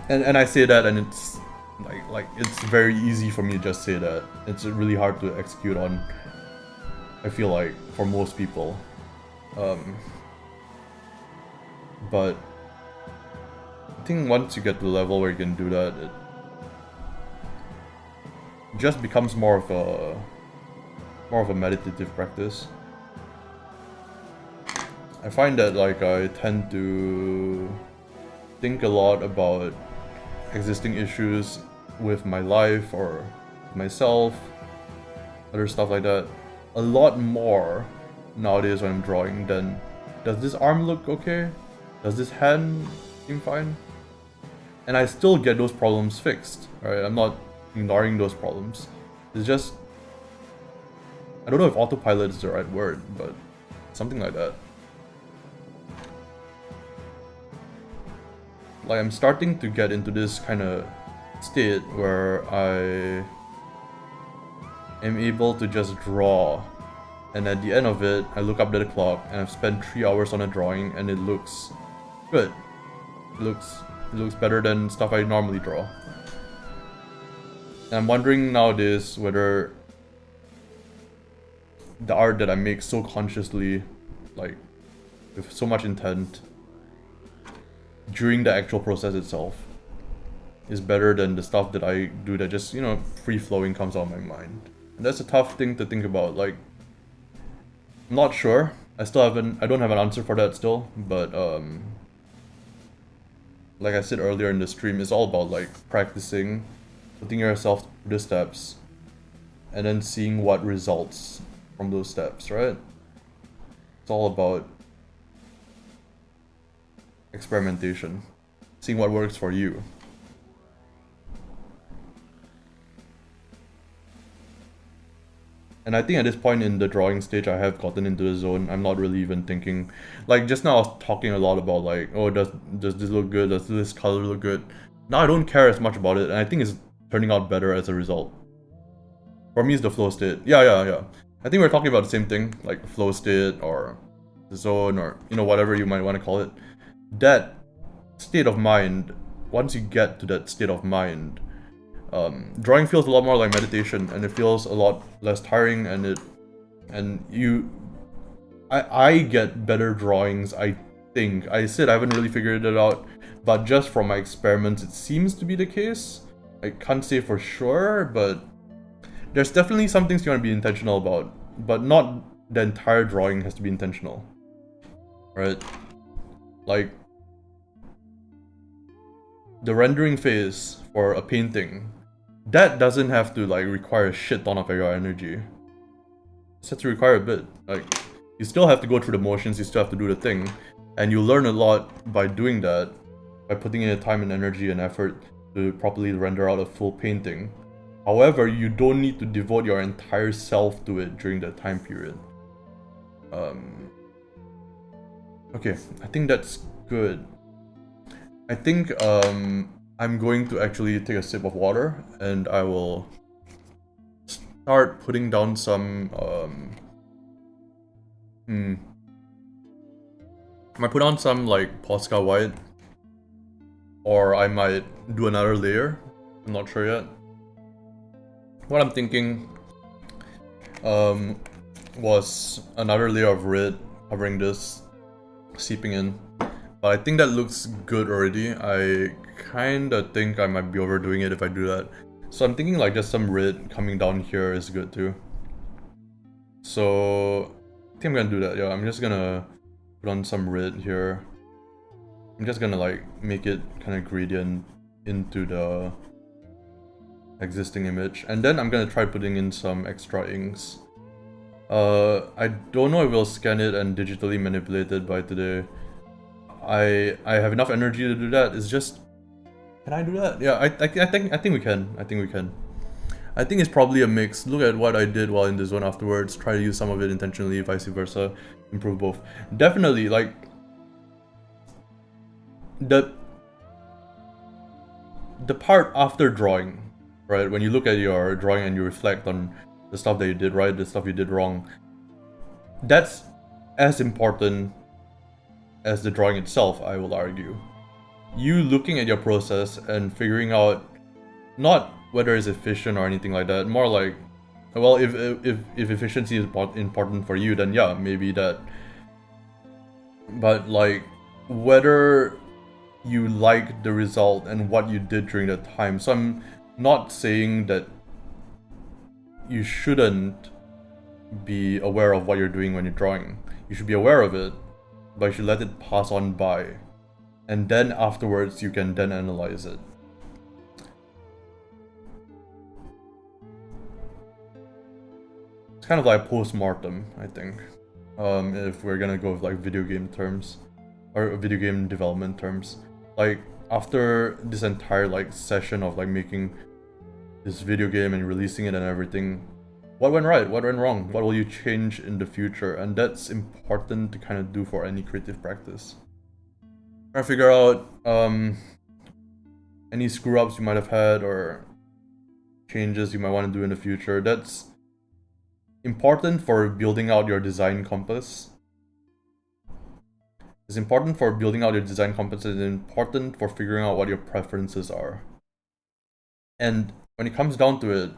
And I say that, and it's like it's very easy for me to just say that. It's really hard to execute on, I feel like, for most people. But I think once you get to the level where you can do that, it just becomes more of a meditative practice. I find that, like, I tend to think a lot about existing issues with my life or myself, other stuff like that, a lot more nowadays when I'm drawing than, does this arm look okay? Does this hand seem fine? And I still get those problems fixed, right? I'm not ignoring those problems. It's just, I don't know if autopilot is the right word, but something like that. Like, I'm starting to get into this kind of state where I am able to just draw, and at the end of it, I look up at the clock and I've spent 3 hours on a drawing and it looks good. It looks better than stuff I normally draw. And I'm wondering nowadays whether the art that I make so consciously, like with so much intent, during the actual process itself, is better than the stuff that I do that just, you know, free-flowing comes out of my mind. And that's a tough thing to think about. Like, I'm not sure. I don't have an answer for that still, but like I said earlier in the stream, it's all about, like, practicing, putting yourself through the steps, and then seeing what results from those steps, right? It's all about experimentation, seeing what works for you. And I think at this point in the drawing stage, I have gotten into the zone. I'm not really even thinking, like, just now I was talking a lot about, like, oh, does this look good? Does this color look good? Now I don't care as much about it, and I think it's turning out better as a result. For me, it's the flow state. Yeah. I think we're talking about the same thing, like flow state or the zone, or, you know, whatever you might want to call it. That state of mind, once you get to that state of mind, drawing feels a lot more like meditation, and it feels a lot less tiring, I get better drawings, I think. I haven't really figured it out, but just from my experiments, it seems to be the case. I can't say for sure, but there's definitely some things you want to be intentional about, but not the entire drawing has to be intentional, right? Like, the rendering phase for a painting, that doesn't have to, like, require a shit ton of your energy. It has to require a bit. Like, you still have to go through the motions, you still have to do the thing, and you learn a lot by doing that, by putting in the time and energy and effort to properly render out a full painting. However, you don't need to devote your entire self to it during that time period. Okay, I think that's good. I think I'm going to actually take a sip of water, and I will start putting down some I might put on some, like, Posca white, or I might do another layer I'm not sure yet. What I'm thinking was another layer of red covering this, seeping in. But I think that looks good already. I kinda think I might be overdoing it if I do that. So I'm thinking like just some red coming down here is good too. So I think I'm gonna do that. Yeah, I'm just gonna put on some red here. I'm just gonna like make it kind of gradient into the existing image, and then I'm gonna try putting in some extra inks. I don't know if we'll scan it and digitally manipulate it by today. I have enough energy to do that. It's just, can I do that? Yeah, I think we can. I think we can. I think it's probably a mix. Look at what I did while in the zone afterwards. Try to use some of it intentionally, vice versa. Improve both. Definitely, like the part after drawing, right? When you look at your drawing and you reflect on the stuff that you did right, the stuff you did wrong, that's as important as the drawing itself, I will argue. You looking at your process and figuring out not whether it's efficient or anything like that, more like, well, if efficiency is important for you, then yeah, maybe that. But like, whether you like the result and what you did during that time. So I'm not saying that you shouldn't be aware of what you're doing when you're drawing. You should be aware of it, but you should let it pass on by. And then afterwards, you can then analyze it. It's kind of like post-mortem, I think. If we're gonna go with like video game terms, or video game development terms. Like, after this entire like session of like making this video game and releasing it and everything, what went right, what went wrong, what will you change in the future? And that's important to kind of do for any creative practice. Try to figure out any screw-ups you might have had or changes you might want to do in the future. That's important for building out your design compass. It's important for building out your design compass. It's important for figuring out what your preferences are. And when it comes down to it,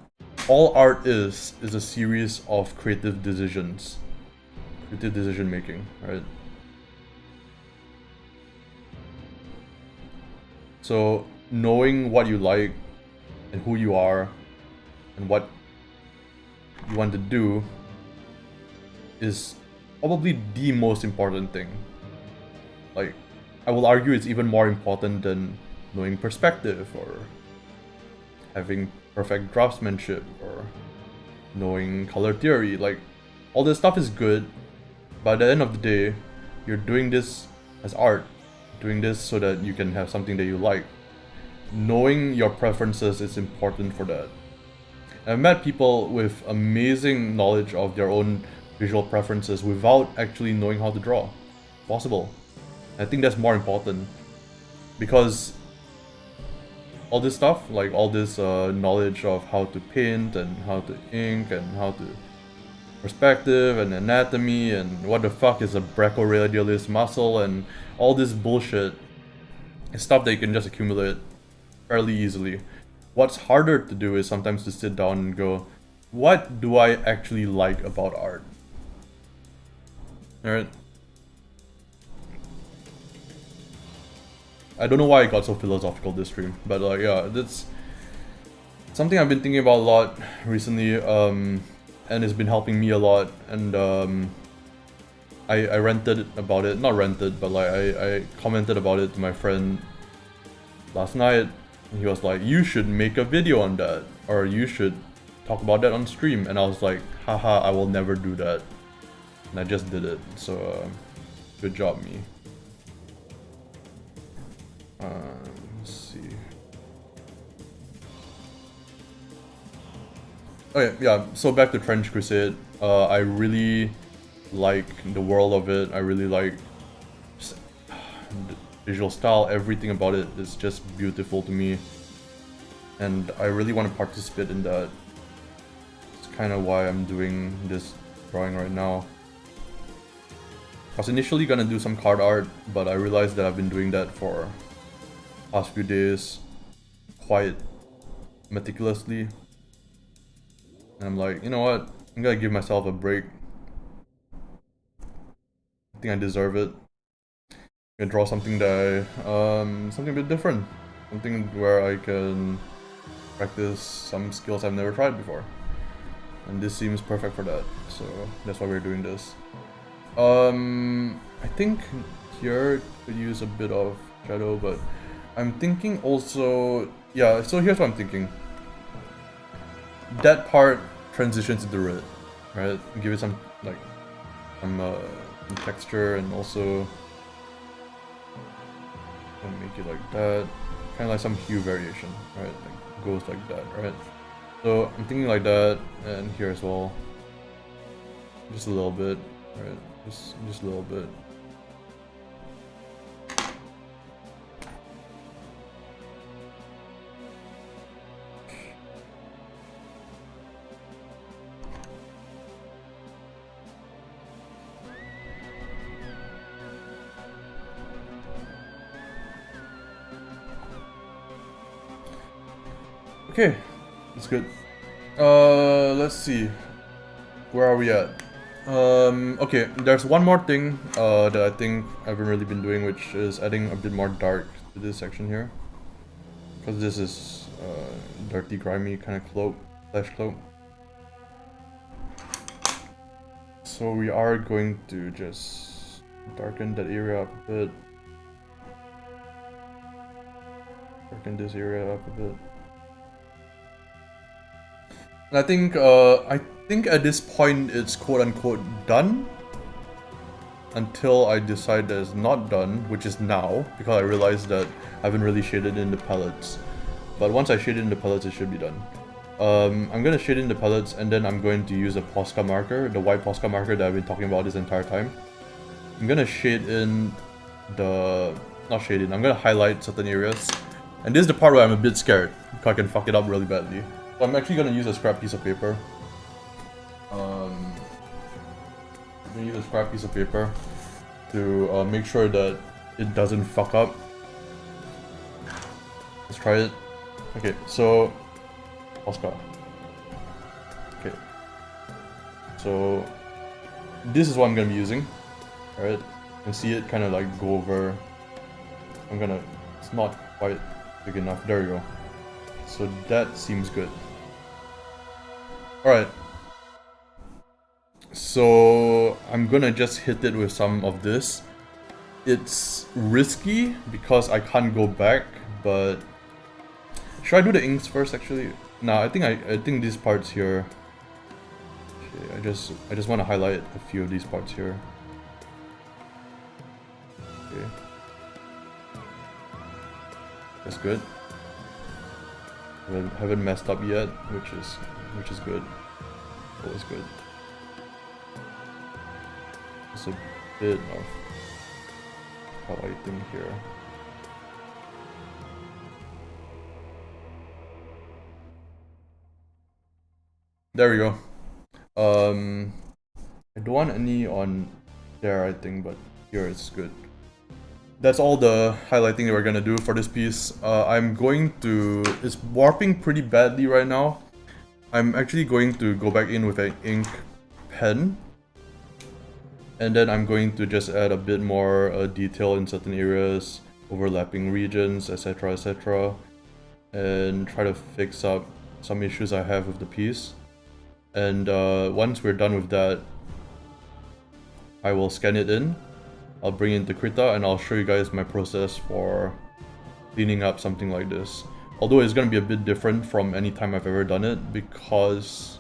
all art is a series of creative decisions. Creative decision making, right? So knowing what you like and who you are and what you want to do is probably the most important thing. Like, I will argue it's even more important than knowing perspective or having perfect draftsmanship or knowing color theory. Like, all this stuff is good, but at the end of the day, you're doing this as art, doing this so that you can have something that you like. Knowing your preferences is important for that. I've met people with amazing knowledge of their own visual preferences without actually knowing how to draw. Possible. I think that's more important, because all this stuff, like all this knowledge of how to paint and how to ink and how to perspective and anatomy and what the fuck is a brachioradialis muscle and all this bullshit, is stuff that you can just accumulate fairly easily. What's harder to do is sometimes to sit down and go, what do I actually like about art? Alright? I don't know why I got so philosophical this stream, but like, yeah, that's something I've been thinking about a lot recently, and it's been helping me a lot. And I ranted about it, not ranted, but like I commented about it to my friend last night. And he was like, you should make a video on that, or you should talk about that on stream. And I was like, haha, I will never do that. And I just did it, so good job, me. Let's see. Okay, yeah, so back to Trench Crusade. I really like the world of it. I really like the visual style. Everything about it is just beautiful to me. And I really want to participate in that. It's kind of why I'm doing this drawing right now. I was initially gonna do some card art, but I realized that I've been doing that for past few days quite meticulously. And I'm like, you know what? I'm gonna give myself a break. I think I deserve it. I'm gonna draw something that something a bit different. Something where I can practice some skills I've never tried before. And this seems perfect for that. So that's why we're doing this. I think here could use a bit of shadow, but I'm thinking also, yeah, so here's what I'm thinking. That part transitions into red, right? Give it some, like, some texture, and also make it like that. Kind of like some hue variation, right? Like, goes like that, right? So I'm thinking like that, and here as well. Just a little bit, right? Just a little bit. Okay, that's good. Let's see. Where are we at? Okay, there's one more thing that I think I haven't really been doing, which is adding a bit more dark to this section here. Because this is dirty, grimy kind of cloak, flesh cloak. So we are going to just darken that area up a bit. Darken this area up a bit. And I think at this point it's quote-unquote done. Until I decide that it's not done, which is now, because I realized that I haven't really shaded in the palettes. But once I shade in the palettes, it should be done. I'm gonna shade in the palettes, and then I'm going to use a Posca marker, the white Posca marker that I've been talking about this entire time. I'm gonna shade in the... not shade in, I'm gonna highlight certain areas. And this is the part where I'm a bit scared, because I can fuck it up really badly. So I'm actually gonna use a scrap piece of paper. I'm gonna use a scrap piece of paper to make sure that it doesn't fuck up. Let's try it. Okay, so Oscar. Okay. So this is what I'm gonna be using. Alright. You can see it kind of like go over. It's not quite big enough. There we go. So that seems good. Alright. So I'm gonna just hit it with some of this. It's risky because I can't go back, but should I do the inks first actually? Nah, I think these parts here. Okay, I just want to highlight a few of these parts here. Okay. That's good. Haven't messed up yet, which is good. Always good. Just a bit of highlighting here. There we go. I don't want any on there, I think, but here it's good. That's all the highlighting that we're gonna do for this piece. It's warping pretty badly right now. I'm actually going to go back in with an ink pen. And then I'm going to just add a bit more detail in certain areas, overlapping regions, etc, etc. And try to fix up some issues I have with the piece. And once we're done with that, I will scan it in. I'll bring it into Krita and I'll show you guys my process for cleaning up something like this. Although it's going to be a bit different from any time I've ever done it, because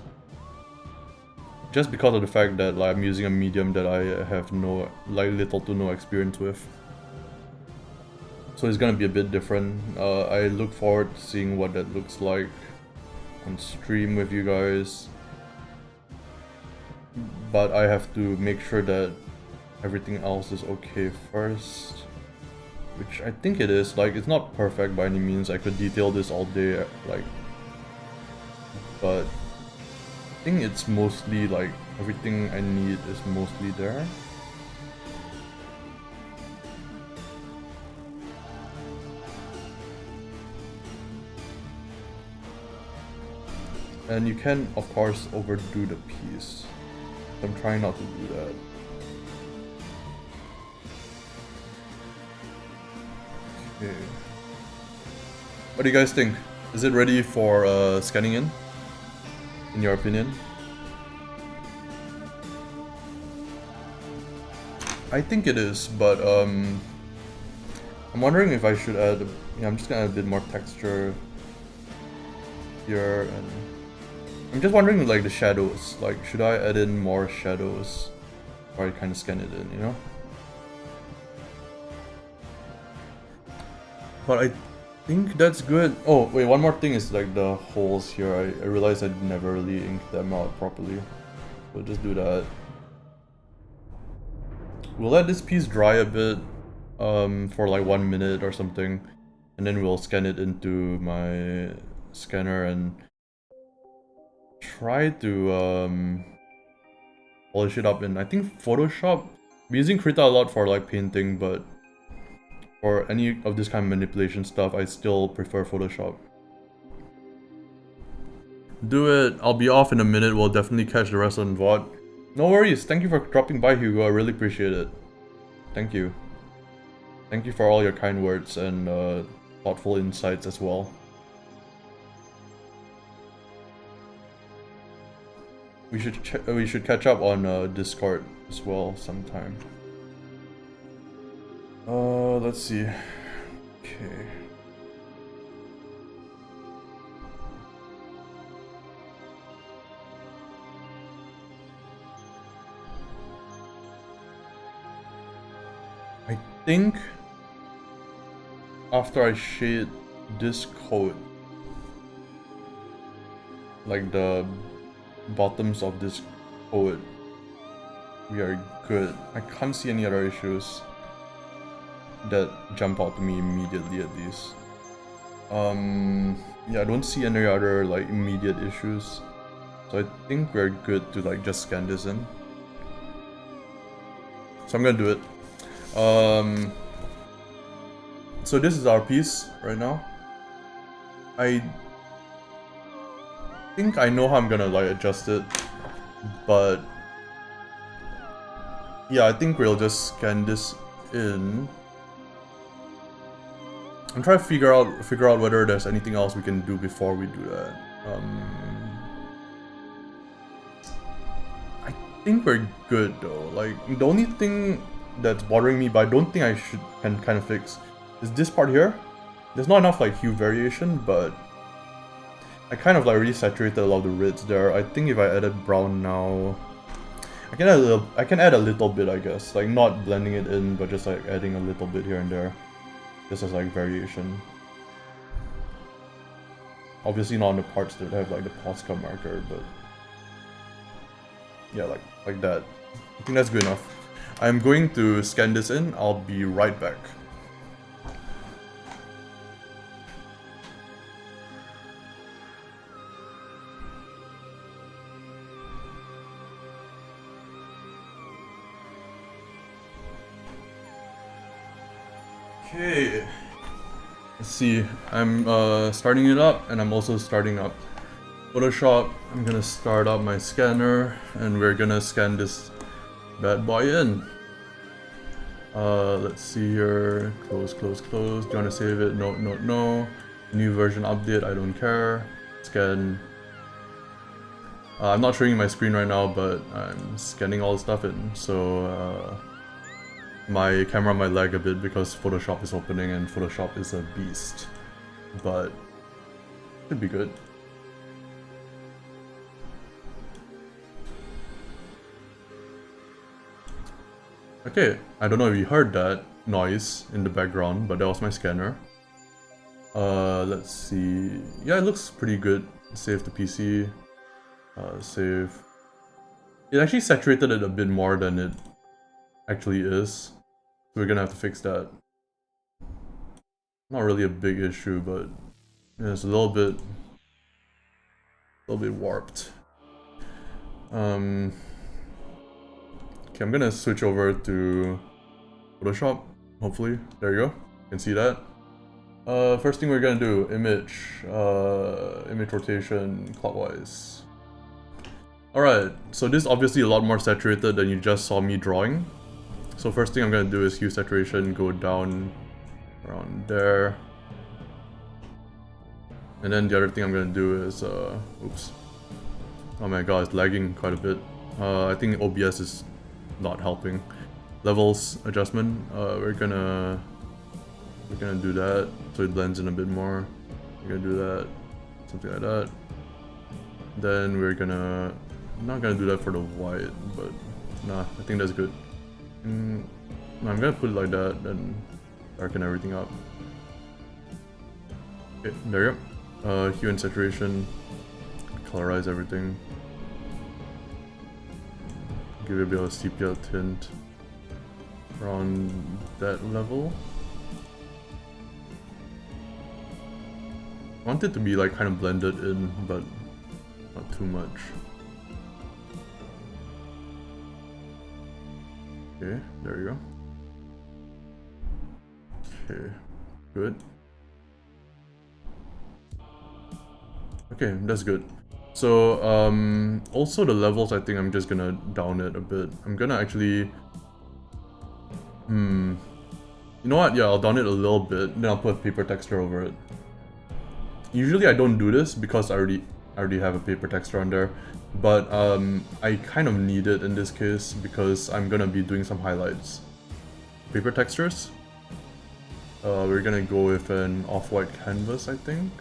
of the fact that I'm using a medium that I have little to no experience with. So it's going to be a bit different. I look forward to seeing what that looks like on stream with you guys. But I have to make sure that everything else is okay first. Which I think it is. Like, it's not perfect by any means. I could detail this all day, like... But I think it's mostly, like, everything I need is mostly there. And you can, of course, overdo the piece. I'm trying not to do that. Okay. What do you guys think? Is it ready for scanning in your opinion? I think it is, but I'm wondering if I should add. Yeah, I'm just gonna add a bit more texture here, and I'm just wondering like the shadows. Like, should I add in more shadows, or I kind of scan it in, you know? But I think that's good. Oh wait, one more thing is like the holes here. I realized I never really inked them out properly. We'll just do that. We'll let this piece dry a bit for like 1 minute or something, and then we'll scan it into my scanner and try to polish it up in, I think, Photoshop. I'm using Krita a lot for like painting, but for any of this kind of manipulation stuff, I still prefer Photoshop. Do it. I'll be off in a minute. We'll definitely catch the rest on VOD. No worries. Thank you for dropping by, Hugo. I really appreciate it. Thank you. Thank you for all your kind words and thoughtful insights as well. We should catch up on Discord as well sometime. Let's see. Okay. I think after I shade this coat, like the bottoms of this coat, we are good. I can't see any other issues that jump out to me immediately, at least. Yeah, I don't see any other like immediate issues, so I think we're good to like just scan this in. So I'm gonna do it. So this is our piece right now. I think I know how I'm gonna like adjust it, but yeah, I think we'll just scan this in. I'm trying to figure out whether there's anything else we can do before we do that. I think we're good though. Like, the only thing that's bothering me, but I don't think I can kind of fix, is this part here. There's not enough like hue variation, but I kind of like really saturated a lot of the reds there. I think if I added brown now, I can add a little bit, I guess. Like, not blending it in, but just like adding a little bit here and there. Just as like variation. Obviously not on the parts that have like the Posca marker, but yeah, like that. I think that's good enough. I'm going to scan this in. I'll be right back. Okay, let's see. I'm starting it up, and I'm also starting up Photoshop. I'm gonna start up my scanner, and we're gonna scan this bad boy in. Let's see here. Close, close, close. Do you want to save it? No, no, no. New version update. I don't care. Scan. I'm not showing you my screen right now, but I'm scanning all the stuff in. So my camera might lag a bit because Photoshop is opening and Photoshop is a beast, but should be good. Okay, I don't know if you heard that noise in the background, but that was my scanner. Let's see. Yeah, it looks pretty good. Save the PC. Save. It actually saturated it a bit more than it actually is. We're gonna have to fix that. Not really a big issue, but yeah, it's a little bit warped. Okay, I'm gonna switch over to Photoshop. Hopefully, there you go. You can see that. First thing we're gonna do, image rotation clockwise. Alright, so this is obviously a lot more saturated than you just saw me drawing. So first thing I'm gonna do is hue saturation, go down around there. And then the other thing I'm gonna do is, oops. Oh my god, it's lagging quite a bit. I think OBS is not helping. Levels adjustment, we're gonna do that so it blends in a bit more. We're gonna do that, something like that. Then we're gonna, I'm not gonna do that for the white, but nah, I think that's good. No, I'm gonna put it like that, then darken everything up. Okay, there you go. Hue and saturation, colorize everything. Give it a bit of a sepia tint around that level. I want it to be like kind of blended in, but not too much. Okay, there you go. Okay, good. Okay, that's good. So, also the levels, I think I'm just gonna down it a bit. I'm gonna actually... You know what? Yeah, I'll down it a little bit, then I'll put paper texture over it. Usually I don't do this because I already have a paper texture on there, but I kind of need it in this case because I'm gonna be doing some highlights. Paper textures. We're gonna go with an off-white canvas, I think.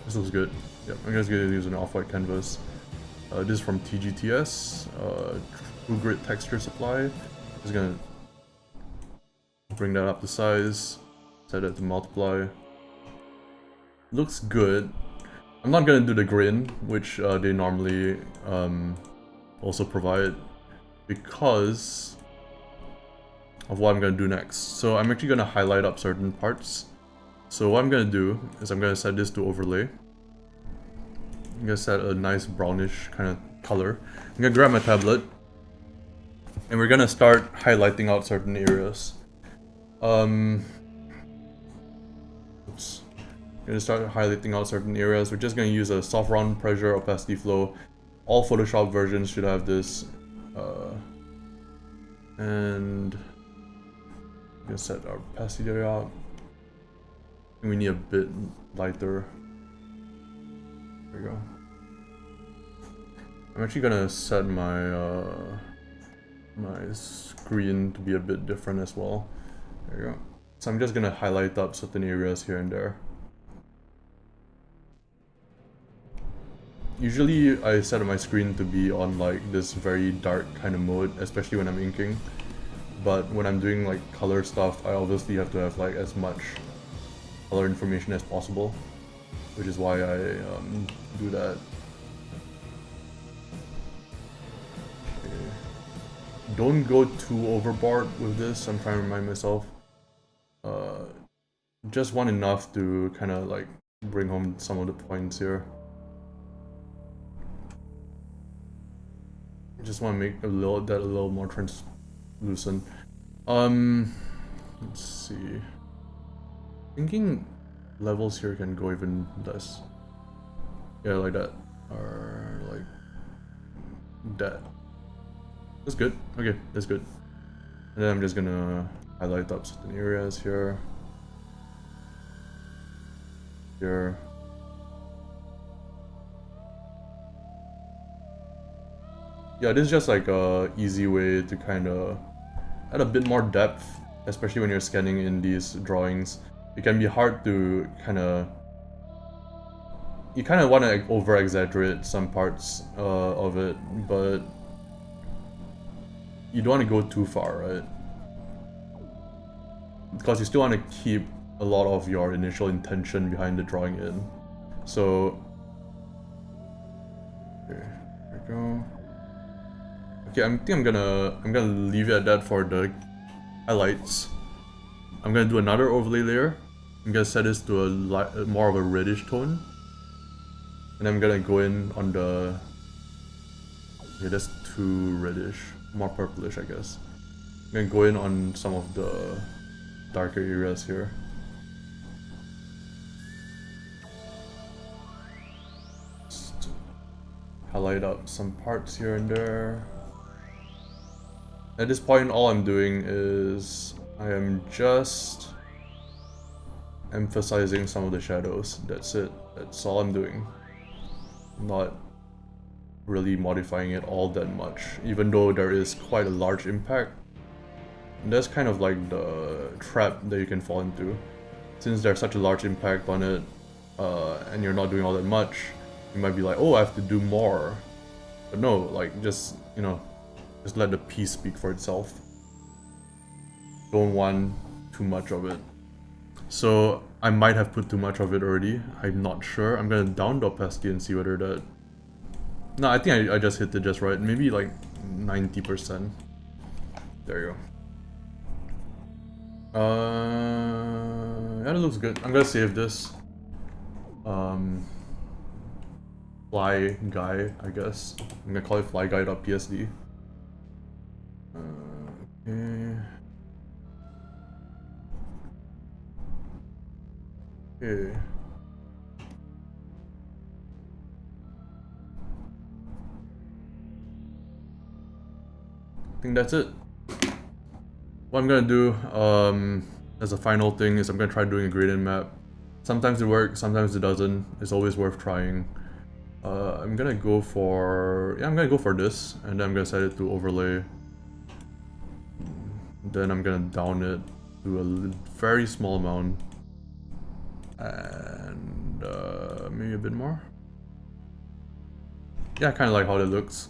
This looks good. Yep, I'm just gonna use an off-white canvas. This is from TGTS, True Grit Texture Supply. Just gonna bring that up to size, set it to multiply. Looks good. I'm not gonna do the grain, which they normally also provide, because of what I'm gonna do next. So I'm actually gonna highlight up certain parts. So what I'm gonna do is I'm gonna set this to overlay. I'm gonna set a nice brownish kind of color. I'm gonna grab my tablet, and we're gonna start highlighting out certain areas. Oops. We're gonna start highlighting out certain areas. We're just gonna use a soft round pressure opacity flow. All Photoshop versions should have this. And we're gonna set our opacity up. We need a bit lighter. There we go. I'm actually gonna set my my screen to be a bit different as well. There you go. So I'm just gonna highlight up certain areas here and there. Usually I set my screen to be on like this very dark kind of mode, especially when I'm inking. But when I'm doing like color stuff, I obviously have to have like as much color information as possible, which is why I do that. Okay. Don't go too overboard with this, I'm trying to remind myself. Just want enough to kind of like bring home some of the points here. Just want to make that a little more translucent. Let's see. Thinking levels here can go even less. Yeah, like that. Or like that. That's good. Okay, that's good. And then I'm just gonna highlight up certain areas here. Here. Yeah, this is just like a easy way to kind of add a bit more depth, especially when you're scanning in these drawings. It can be hard to you kind of want to over exaggerate some parts of it, but you don't want to go too far, right? Because you still want to keep a lot of your initial intention behind the drawing in. So, okay, there we go. Okay, I think I'm gonna leave it at that for the highlights. I'm gonna do another overlay layer. I'm gonna set this to a more of a reddish tone, and I'm gonna go in on the. Okay, that's too reddish, more purplish, I guess. I'm gonna go in on some of the darker areas here. highlight up some parts here and there. At this point, all I'm doing is I am just emphasizing some of the shadows. That's it. That's all I'm doing. Not really modifying it all that much, even though there is quite a large impact. And that's kind of like the trap that you can fall into. Since there's such a large impact on it, and you're not doing all that much, you might be like, oh, I have to do more. But no, like, just, you know, just let the piece speak for itself. Don't want too much of it. So I might have put too much of it already. I'm not sure. I'm gonna down the opacity and see whether that... No, I think I just hit it just right. Maybe like 90%. There you go. Yeah, that looks good. I'm gonna save this. Fly guy, I guess. I'm gonna call it flyguy.psd. Okay. Okay. I think that's it. What I'm gonna do as a final thing is I'm gonna try doing a gradient map. Sometimes it works, sometimes it doesn't. It's always worth trying. I'm gonna go for this, and then I'm gonna set it to overlay. Then I'm gonna down it to a very small amount, and maybe a bit more. Yeah, I kind of like how it looks.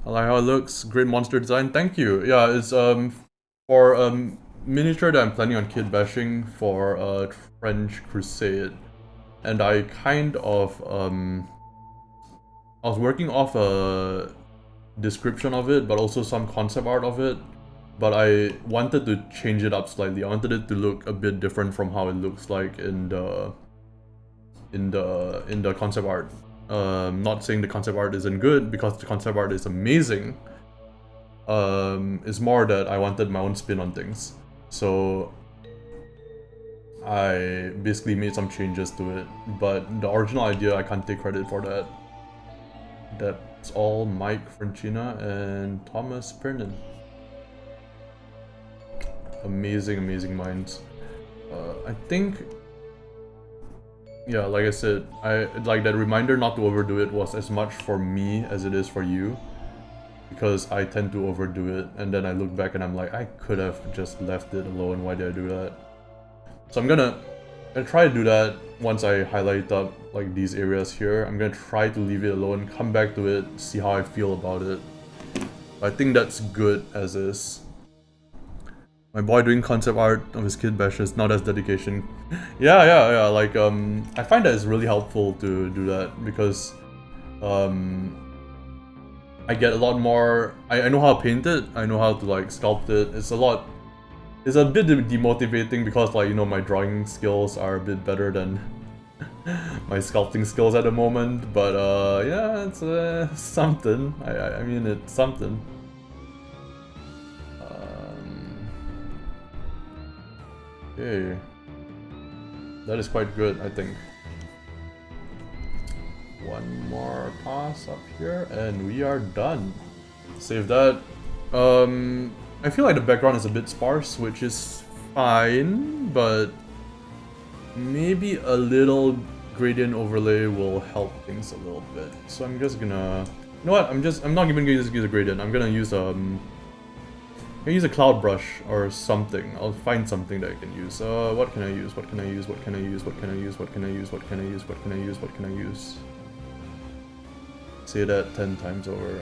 I like how it looks. Great monster design. Thank you. Yeah, it's for miniature that I'm planning on kit bashing for TRENCH CRUSADE. And I kind of, I was working off a description of it, but also some concept art of it. But I wanted to change it up slightly. I wanted it to look a bit different from how it looks like in the concept art. Not saying the concept art isn't good, because the concept art is amazing. It's more that I wanted my own spin on things. So I basically made some changes to it, but the original idea, I can't take credit for that. That's all Mike Francina and Thomas Pernin. Amazing, amazing minds. I think, yeah, like I said, I like that reminder not to overdo it was as much for me as it is for you, because I tend to overdo it, and then I look back and I'm like, I could have just left it alone. Why did I do that? So I'm gonna try to do that once I highlight up like these areas here. I'm gonna try to leave it alone, come back to it, see how I feel about it. I think that's good as is. My boy doing concept art of his kid bashes, now that's dedication. Yeah, like I find that it's really helpful to do that, because I get a lot more, I know how to paint it, I know how to like sculpt it. It's a bit demotivating because, like, you know, my drawing skills are a bit better than my sculpting skills at the moment, but yeah, it's something. I mean, it's something. Okay, that is quite good, I think. One more pass up here, and we are done. Save that. I feel like the background is a bit sparse, which is fine, but maybe a little gradient overlay will help things a little bit. So I'm just gonna, you know what? I'm not even gonna use a gradient. I'm gonna use a cloud brush or something. I'll find something that I can use. What can I use? What can I use? What can I use? What can I use? What can I use? What can I use? What can I use? What can I use? Say that 10 times over.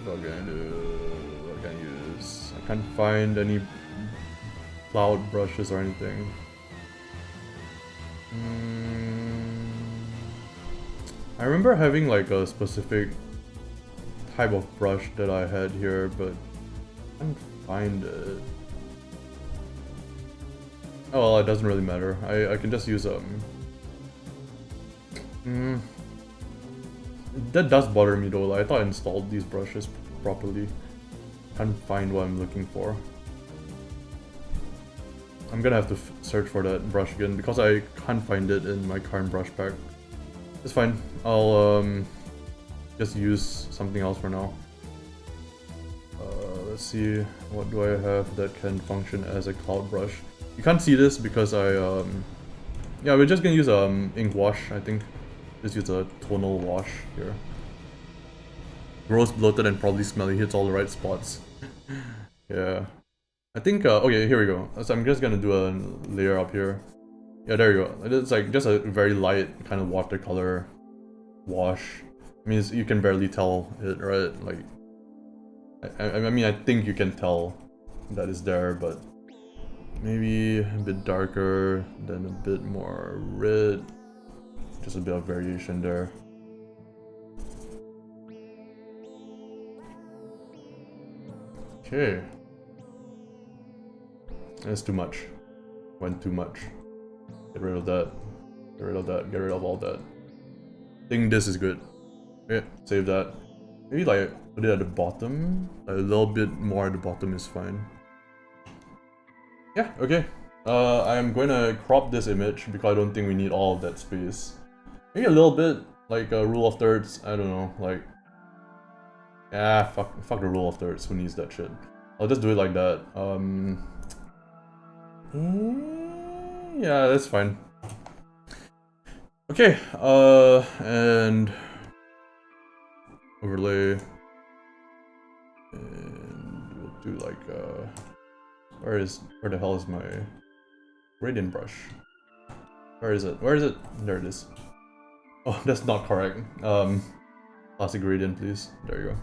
What can I do? What can I use? I can't find any cloud brushes or anything. I remember having like a specific type of brush that I had here, but I can't find it. Oh well, it doesn't really matter. I can just use that does bother me though. Like, I thought I installed these brushes properly. Can't find what I'm looking for. I'm gonna have to search for that brush again because I can't find it in my current brush pack. It's fine. I'll just use something else for now. Let's see, what do I have that can function as a cloud brush? You can't see this because I yeah, we're just gonna use ink wash, I think. Just use a tonal wash here. Gross, bloated, and probably smelly. Hits all the right spots. Yeah. I think, okay, here we go. So I'm just gonna do a layer up here. Yeah, there you go. It's like just a very light kind of watercolor wash. I mean, you can barely tell it, right? Like, I mean, I think you can tell that it's there, but maybe a bit darker, then a bit more red. Just a bit of variation there. Okay. That's too much. Went too much. Get rid of that. Get rid of that. Get rid of all that. I think this is good. Okay, save that. Maybe like put it at the bottom. A little bit more at the bottom is fine. Yeah, okay. I'm going to crop this image because I don't think we need all of that space. Maybe a little bit, like a rule of thirds. I don't know, like. Yeah, fuck the rule of thirds. Who needs that shit? I'll just do it like that. Yeah, that's fine. Okay, and overlay, and we'll do like where the hell is my gradient brush? Where is it? Where is it? There it is. Oh, that's not correct. Classic gradient, please. There you go.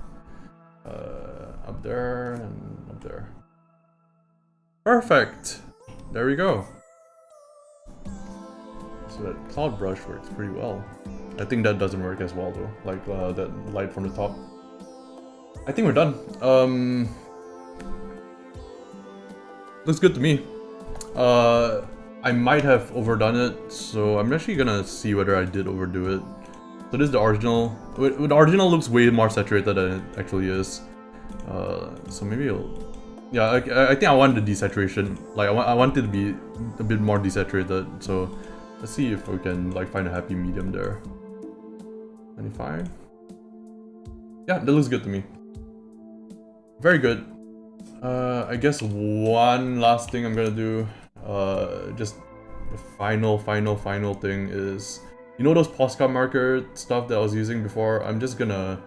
Up there and up there. Perfect. There we go. So that cloud brush works pretty well. I think that doesn't work as well though, like that light from the top. I think we're done. Looks good to me. I might have overdone it, so I'm actually gonna see whether I did overdo it. So this is the original. The original looks way more saturated than it actually is. So maybe it'll... Yeah, I think I want the desaturation. Like I want it to be a bit more desaturated. So let's see if we can like find a happy medium there. 95. Yeah, that looks good to me. Very good. I guess one last thing I'm gonna do. Just the final thing is, you know those postcard marker stuff that I was using before? I'm just gonna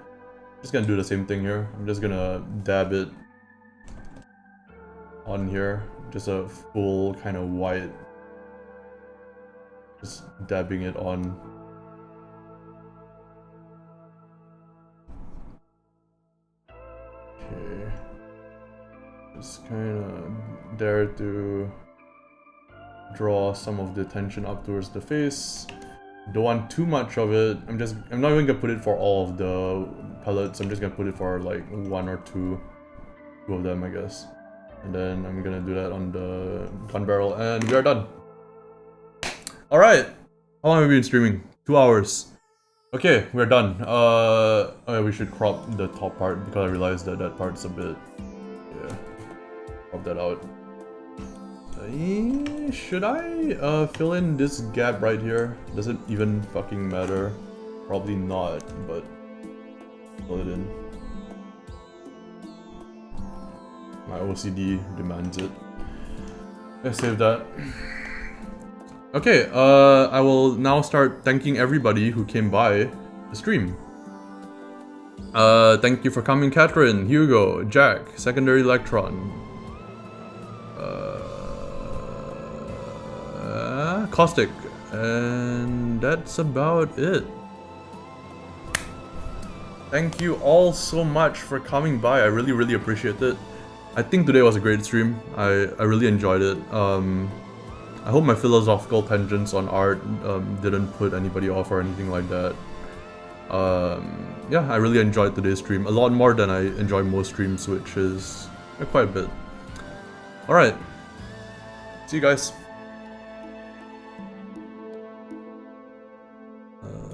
do the same thing here. I'm just gonna dab it on here, just a full kind of white, just dabbing it on. Okay, just kind of there to draw some of the tension up towards the face. Don't want too much of it. I'm not even gonna put it for all of the palettes. I'm just gonna put it for like one or two of them, I guess. And then I'm gonna do that on the gun barrel, and we are done. Alright! How long have we been streaming? 2 hours. Okay, we're done. Okay, we should crop the top part because I realized that that part's a bit... Yeah. Crop that out. Should I fill in this gap right here? Does it even fucking matter? Probably not, but fill it in. My OCD demands it. Let's save that. Okay, I will now start thanking everybody who came by the stream. Thank you for coming, Catherine, Hugo, Jack, Secondary Electron, Caustic, and that's about it. Thank you all so much for coming by. I really appreciate it. I think today was a great stream. I really enjoyed it. I hope my philosophical tangents on art didn't put anybody off or anything like that. Yeah, I really enjoyed today's stream. A lot more than I enjoy most streams, which is quite a bit. Alright. See you guys.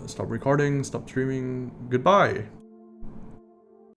Stop recording, stop streaming. Goodbye.